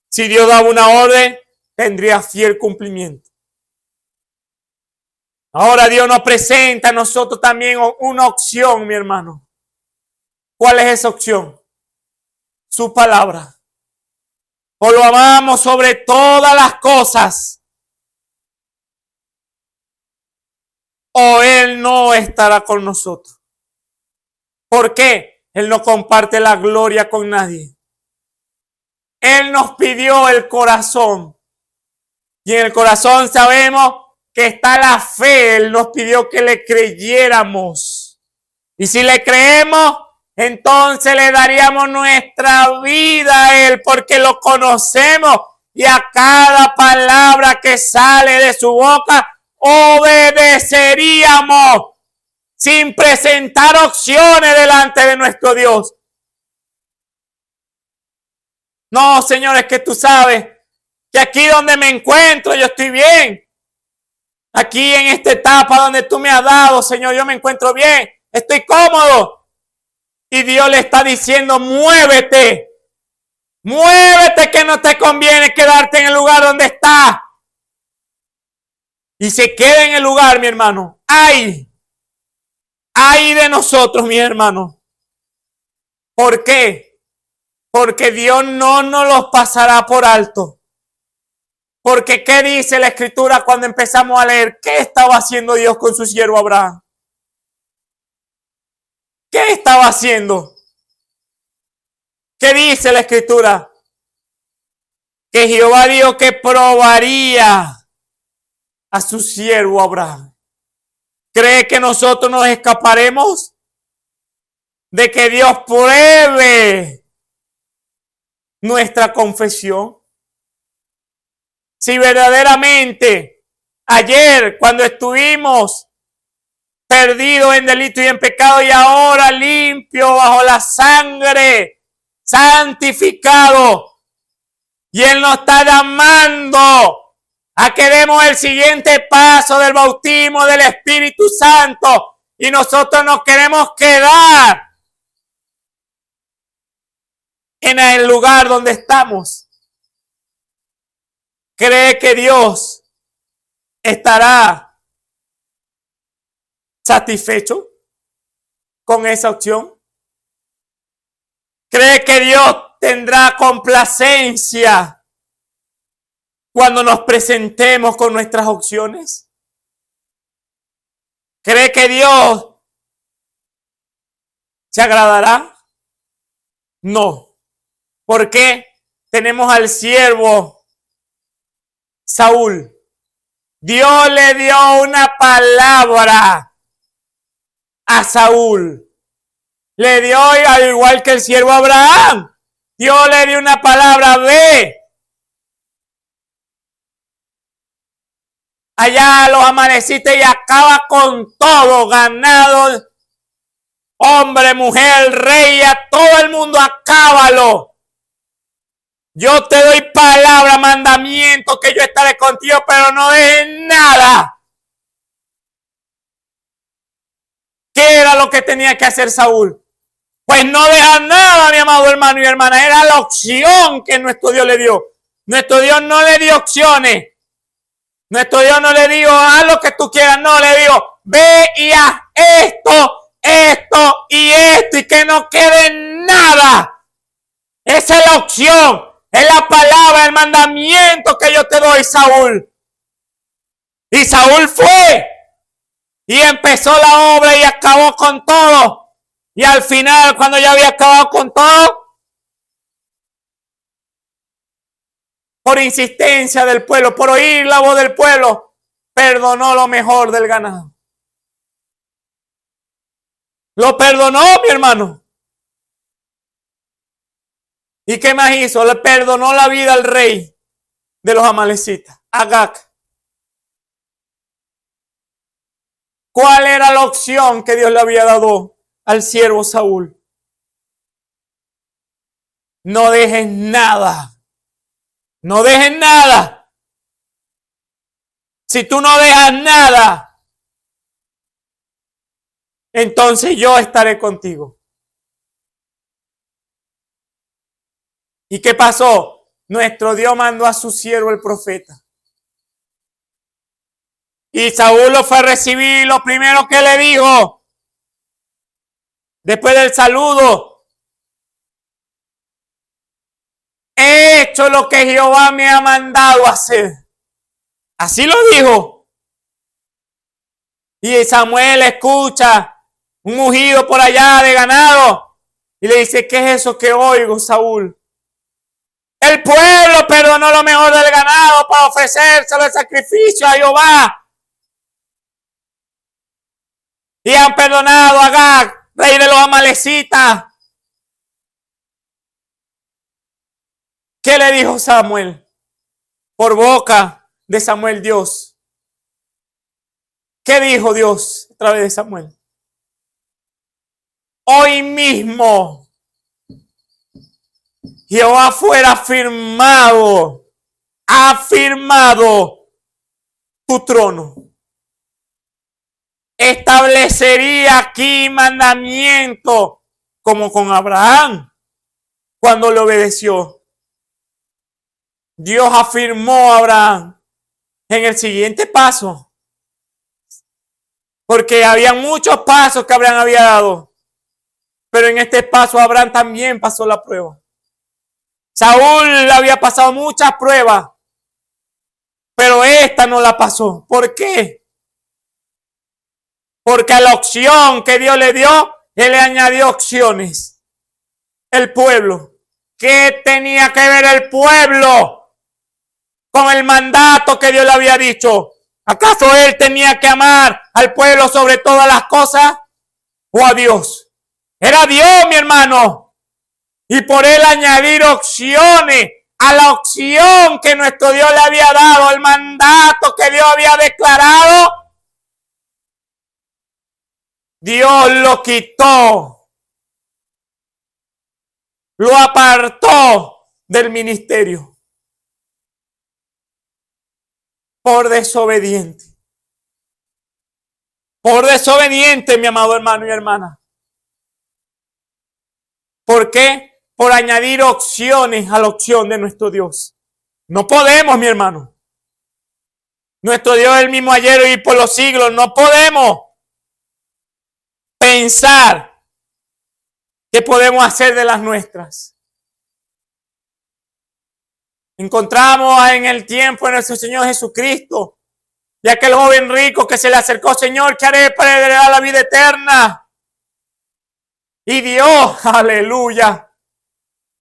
Si Dios daba una orden, tendría fiel cumplimiento. Ahora Dios nos presenta a nosotros también una opción, mi hermano. ¿Cuál es esa opción? Su palabra. O lo amamos sobre todas las cosas, o Él no estará con nosotros. ¿Por qué? Él no comparte la gloria con nadie. Él nos pidió el corazón. Y en el corazón sabemos que está la fe. Él nos pidió que le creyéramos. Y si le creemos, entonces le daríamos nuestra vida a Él, porque lo conocemos y a cada palabra que sale de su boca obedeceríamos sin presentar opciones delante de nuestro Dios. No, Señor, es que tú sabes que aquí donde me encuentro yo estoy bien. Aquí en esta etapa donde tú me has dado, Señor, yo me encuentro bien, estoy cómodo. Y Dios le está diciendo, muévete. Muévete, que no te conviene quedarte en el lugar donde estás. Y se queda en el lugar, mi hermano. ¡Ay! ¡Ay de nosotros, mi hermano! ¿Por qué? Porque Dios no nos los pasará por alto. Porque ¿qué dice la Escritura cuando empezamos a leer? ¿Qué estaba haciendo Dios con su siervo Abraham? ¿Qué estaba haciendo? ¿Qué dice la Escritura? Que Jehová dijo que probaría a su siervo Abraham. ¿Cree que nosotros nos escaparemos de que Dios pruebe nuestra confesión? Si verdaderamente ayer, cuando estuvimos perdidos en delito y en pecado, y ahora limpio bajo la sangre, santificado, y Él nos está llamando a que demos el siguiente paso del bautismo del Espíritu Santo, y nosotros nos queremos quedar en el lugar donde estamos. ¿Cree que Dios estará satisfecho con esa opción? ¿Cree que Dios tendrá complacencia cuando nos presentemos con nuestras opciones? ¿Cree que Dios ¿Se agradará? No. ¿Por qué? Tenemos al siervo Saúl. Dios le dio una palabra a Saúl. Le dio, al igual que el siervo Abraham, Dios le dio una palabra: ve allá a los amalecitas y acaba con todo, ganado, hombre, mujer, rey, a todo el mundo, acábalo. Yo te doy palabra, mandamiento, que yo estaré contigo, pero no dejes nada. ¿Qué era lo que tenía que hacer Saúl? Pues no deja nada, mi amado hermano y hermana. Era la opción que nuestro Dios le dio. Nuestro Dios no le dio opciones. Nuestro Dios no le dijo, haz lo que tú quieras. No, le dijo, ve y haz esto, esto y esto, y que no quede nada. Esa es la opción. Es la palabra, el mandamiento que yo te doy, Saúl. Y Saúl fue y empezó la obra y acabó con todo. Y al final, cuando ya había acabado con todo, por insistencia del pueblo, por oír la voz del pueblo, perdonó lo mejor del ganado. Lo perdonó, mi hermano. ¿Y qué más hizo? Le perdonó la vida al rey de los amalecitas, Agag. ¿Cuál era la opción que Dios le había dado al siervo Saúl? No dejes nada. No dejes nada. Si tú no dejas nada, entonces yo estaré contigo. ¿Y qué pasó? Nuestro Dios mandó a su siervo el profeta. Y Saúl lo fue a recibir. Lo primero que le dijo, después del saludo: he hecho lo que Jehová me ha mandado hacer. Así lo dijo. Y Samuel escucha un mugido por allá de ganado y le dice: ¿qué es eso que oigo, Saúl? El pueblo perdonó lo mejor del ganado para ofrecérselo el sacrificio a Jehová. Y han perdonado a Agag, rey de los amalecitas. ¿Qué le dijo Samuel? Por boca de Samuel, Dios. ¿Qué dijo Dios a través de Samuel? Hoy mismo Jehová fuera afirmado tu trono. Establecería aquí mandamiento como con Abraham cuando le obedeció. Dios afirmó a Abraham en el siguiente paso, porque había muchos pasos que Abraham había dado, pero en este paso Abraham también pasó la prueba. Saúl había pasado muchas pruebas, pero esta no la pasó. ¿Por qué? Porque a la opción que Dios le dio, Él le añadió opciones. El pueblo. ¿Qué tenía que ver el pueblo con el mandato que Dios le había dicho? ¿Acaso Él tenía que amar al pueblo sobre todas las cosas? ¿O a Dios? Era Dios, mi hermano. Y por Él añadir opciones a la opción que nuestro Dios le había dado, el mandato que Dios había declarado, Dios lo quitó, lo apartó del ministerio por desobediente. Por desobediente, mi amado hermano y hermana. ¿Por qué? Por añadir opciones a la opción de nuestro Dios. No podemos, mi hermano. Nuestro Dios es el mismo ayer y por los siglos. No podemos pensar que podemos hacer de las nuestras. Encontramos en el tiempo de nuestro Señor Jesucristo, y aquel joven rico que se le acercó: Señor, ¿qué haré para heredar la vida eterna? Y Dios, aleluya,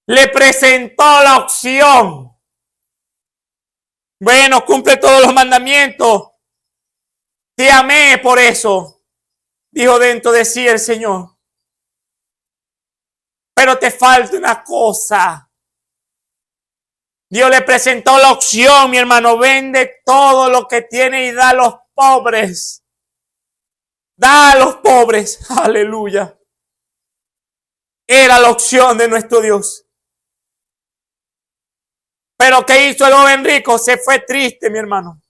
le presentó la opción. Bueno, cumple todos los mandamientos. Te amé por eso, dijo dentro de sí el Señor. Pero te falta una cosa. Dios le presentó la opción, mi hermano, vende todo lo que tiene y da a los pobres. Da a los pobres, aleluya. Era la opción de nuestro Dios. Pero ¿qué hizo el joven rico? Se fue triste, mi hermano.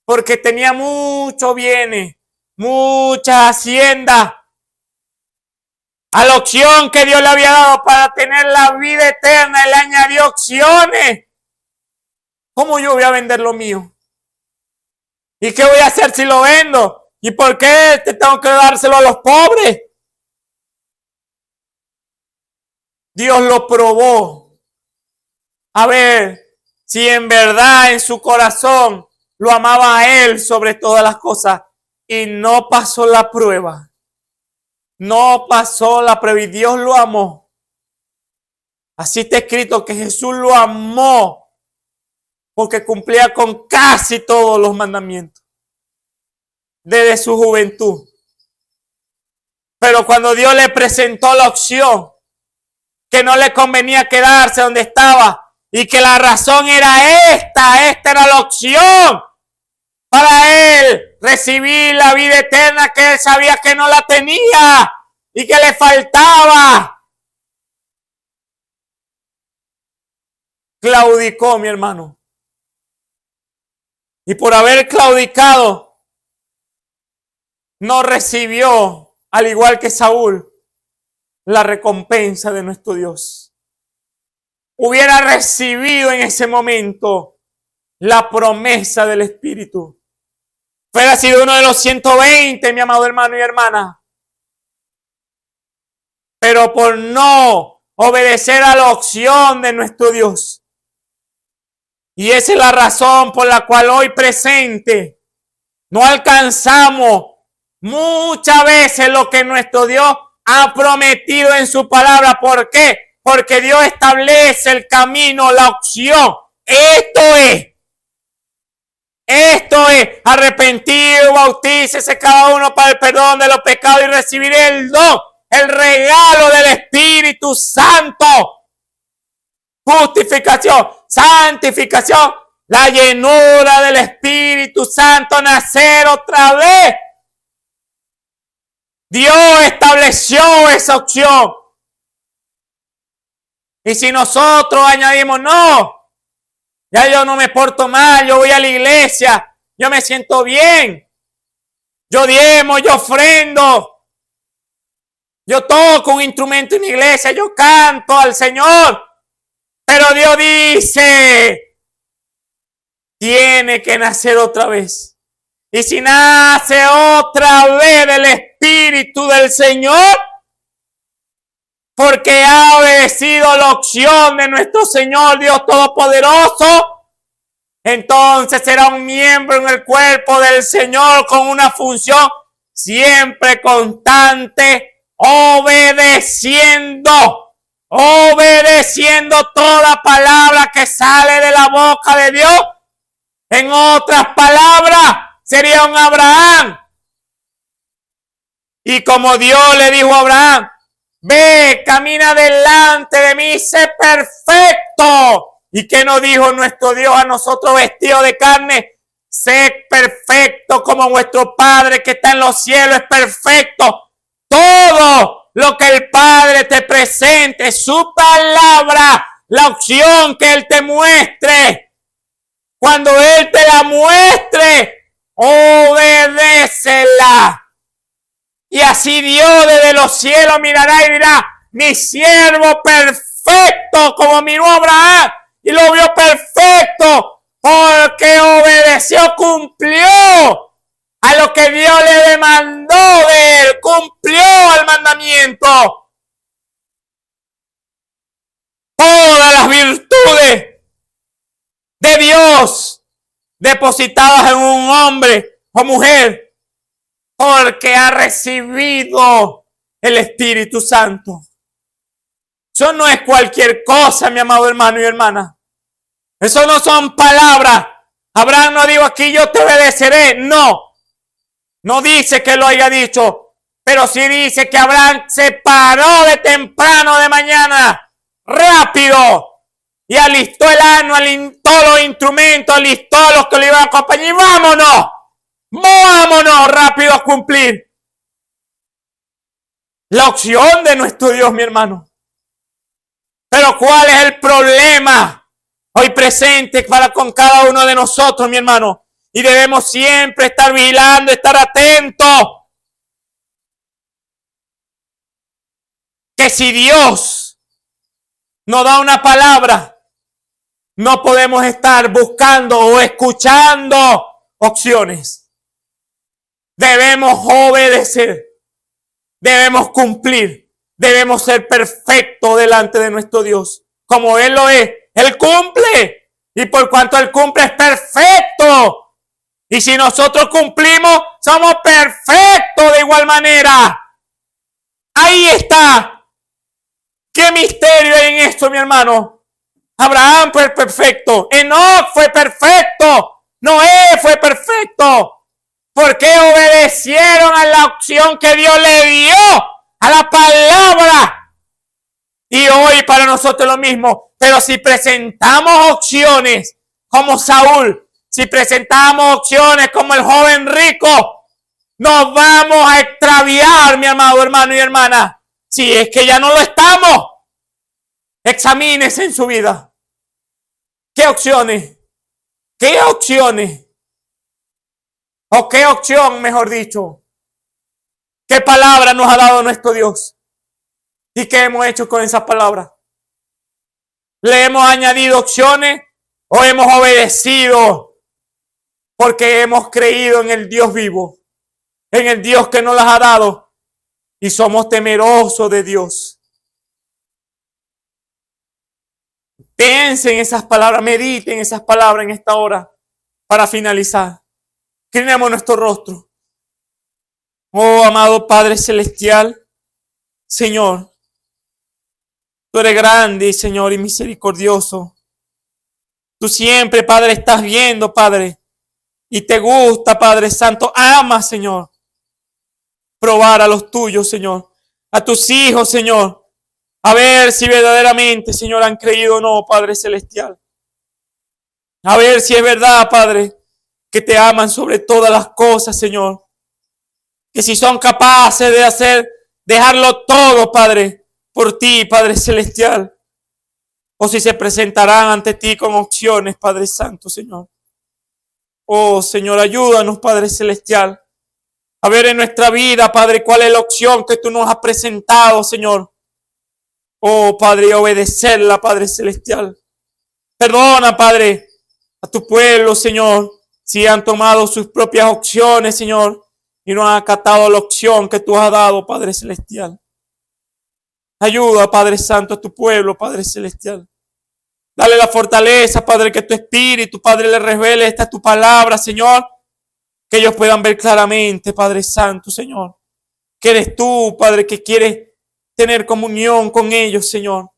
Porque tenía muchos bienes, mucha hacienda. A la opción que Dios le había dado para tener la vida eterna, Él le añadió opciones. ¿Cómo yo voy a vender lo mío? ¿Y qué voy a hacer si lo vendo? ¿Y por qué te tengo que dárselo a los pobres? Dios lo probó. A ver si en verdad en su corazón lo amaba a Él sobre todas las cosas. Y no pasó la prueba. No pasó la prueba y Dios lo amó. Así está escrito que Jesús lo amó porque cumplía con casi todos los mandamientos desde su juventud. Pero cuando Dios le presentó la opción que no le convenía quedarse donde estaba y que la razón era esta era la opción para él recibir la vida eterna que él sabía que no la tenía y que le faltaba. Claudicó, mi hermano. Y por haber claudicado, no recibió, al igual que Saúl, la recompensa de nuestro Dios. Hubiera recibido en ese momento la promesa del Espíritu. Hubiera sido uno de los 120, mi amado hermano y hermana. Pero por no obedecer a la opción de nuestro Dios. Y esa es la razón por la cual hoy presente no alcanzamos muchas veces lo que nuestro Dios ha prometido en su palabra. ¿Por qué? Porque Dios establece el camino, la opción. Esto es arrepentido, bautícese cada uno para el perdón de los pecados y recibir el don, el regalo del Espíritu Santo. Justificación, santificación, la llenura del Espíritu Santo, nacer otra vez. Dios estableció esa opción. Y si nosotros añadimos, no, ya yo no me porto mal, yo voy a la iglesia, yo me siento bien, yo diezmo, yo ofrendo, yo toco un instrumento en la iglesia, yo canto al Señor. Pero Dios dice, tiene que nacer otra vez. Y si nace otra vez del Espíritu del Señor, porque ha obedecido la opción de nuestro Señor Dios Todopoderoso, entonces será un miembro en el cuerpo del Señor con una función siempre constante, obedeciendo toda palabra que sale de la boca de Dios. En otras palabras, sería un Abraham. Y como Dios le dijo a Abraham, ve, camina delante de mí, sé perfecto. ¿Y qué nos dijo nuestro Dios a nosotros vestidos de carne? Sé perfecto como vuestro Padre que está en los cielos es perfecto. Todo lo que el Padre te presente, su palabra, la opción que Él te muestre. Cuando Él te la muestre, obedécela. Y así Dios desde los cielos mirará y dirá, mi siervo perfecto, como miró Abraham y lo vio perfecto, porque obedeció, cumplió a lo que Dios le demandó de él, cumplió el mandamiento. Todas las virtudes de Dios depositadas en un hombre o mujer, porque ha recibido el Espíritu Santo. Eso no es cualquier cosa, mi amado hermano y hermana. Eso no son palabras. Abraham no dijo aquí yo te obedeceré. No. No dice que lo haya dicho. Pero sí dice que Abraham se paró de temprano de mañana. Rápido. Y alistó el asno, alistó los instrumentos, alistó a los que le iban a acompañar. Y vámonos. Vámonos rápido a cumplir la opción de nuestro Dios, mi hermano. Pero ¿cuál es el problema hoy presente para con cada uno de nosotros, mi hermano? Y debemos siempre estar vigilando, estar atentos. Que si Dios nos da una palabra, no podemos estar buscando o escuchando opciones. Debemos obedecer. Debemos cumplir. Debemos ser perfectos delante de nuestro Dios. Como Él lo es. Él cumple. Y por cuanto Él cumple es perfecto. Y si nosotros cumplimos, somos perfectos de igual manera. Ahí está. ¿Qué misterio hay en esto, mi hermano? Abraham fue perfecto. Enoc fue perfecto. Noé fue perfecto. Porque obedecieron a la opción que Dios le dio. A la palabra. Y hoy para nosotros lo mismo. Pero si presentamos opciones como Saúl, si presentamos opciones como el joven rico, nos vamos a extraviar, mi amado hermano y hermana. Si es que ya no lo estamos, examínese en su vida. ¿Qué opciones? ¿Qué opciones? ¿O qué opción, mejor dicho? ¿Qué palabra nos ha dado nuestro Dios? ¿Y qué hemos hecho con esas palabras? ¿Le hemos añadido opciones o hemos obedecido porque hemos creído en el Dios vivo, en el Dios que nos las ha dado y somos temerosos de Dios? Piensen en esas palabras, mediten esas palabras en esta hora para finalizar. Inclinemos nuestro rostro. Oh, amado Padre Celestial, Señor, tú eres grande, Señor, y misericordioso. Tú siempre, Padre, estás viendo, Padre, y te gusta, Padre Santo. Ama, Señor, probar a los tuyos, Señor, a tus hijos, Señor, a ver si verdaderamente, Señor, han creído o no, Padre Celestial. A ver si es verdad, Padre, que te aman sobre todas las cosas, Señor. Que si son capaces de dejarlo todo, Padre, por ti, Padre Celestial. O si se presentarán ante ti con opciones, Padre Santo, Señor. Oh, Señor, ayúdanos, Padre Celestial, a ver en nuestra vida, Padre, cuál es la opción que tú nos has presentado, Señor. Oh, Padre, y obedecerla, Padre Celestial. Perdona, Padre, a tu pueblo, Señor, si han tomado sus propias opciones, Señor, y no han acatado la opción que tú has dado, Padre Celestial. Ayuda, Padre Santo, a tu pueblo, Padre Celestial. Dale la fortaleza, Padre, que tu Espíritu, Padre, le revele esta tu palabra, Señor. Que ellos puedan ver claramente, Padre Santo, Señor. Que eres tú, Padre, que quieres tener comunión con ellos, Señor.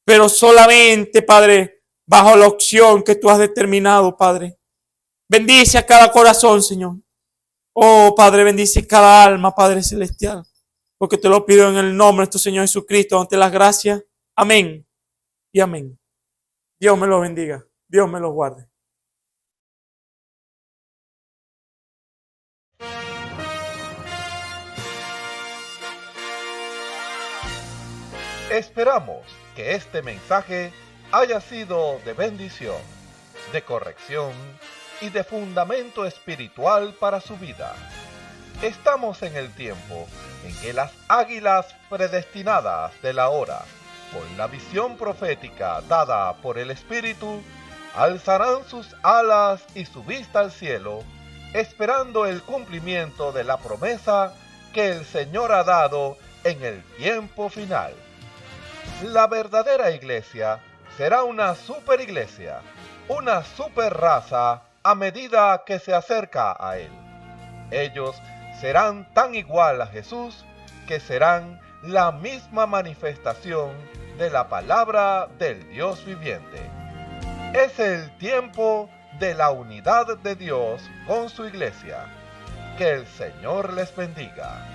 Pero solamente, Padre, bajo la opción que tú has determinado, Padre. Bendice a cada corazón, Señor. Oh, Padre, bendice cada alma, Padre Celestial. Porque te lo pido en el nombre de nuestro Señor Jesucristo, ante las gracias. Amén y amén. Dios me lo bendiga. Dios me lo guarde. Esperamos que este mensaje haya sido de bendición, de corrección y de fundamento espiritual para su vida. Estamos en el tiempo en que las águilas predestinadas de la hora, con la visión profética dada por el Espíritu, alzarán sus alas y su vista al cielo, esperando el cumplimiento de la promesa que el Señor ha dado en el tiempo final. La verdadera iglesia será una superiglesia, una super raza a medida que se acerca a Él. Ellos serán tan igual a Jesús que serán la misma manifestación de la palabra del Dios viviente. Es el tiempo de la unidad de Dios con su iglesia. Que el Señor les bendiga.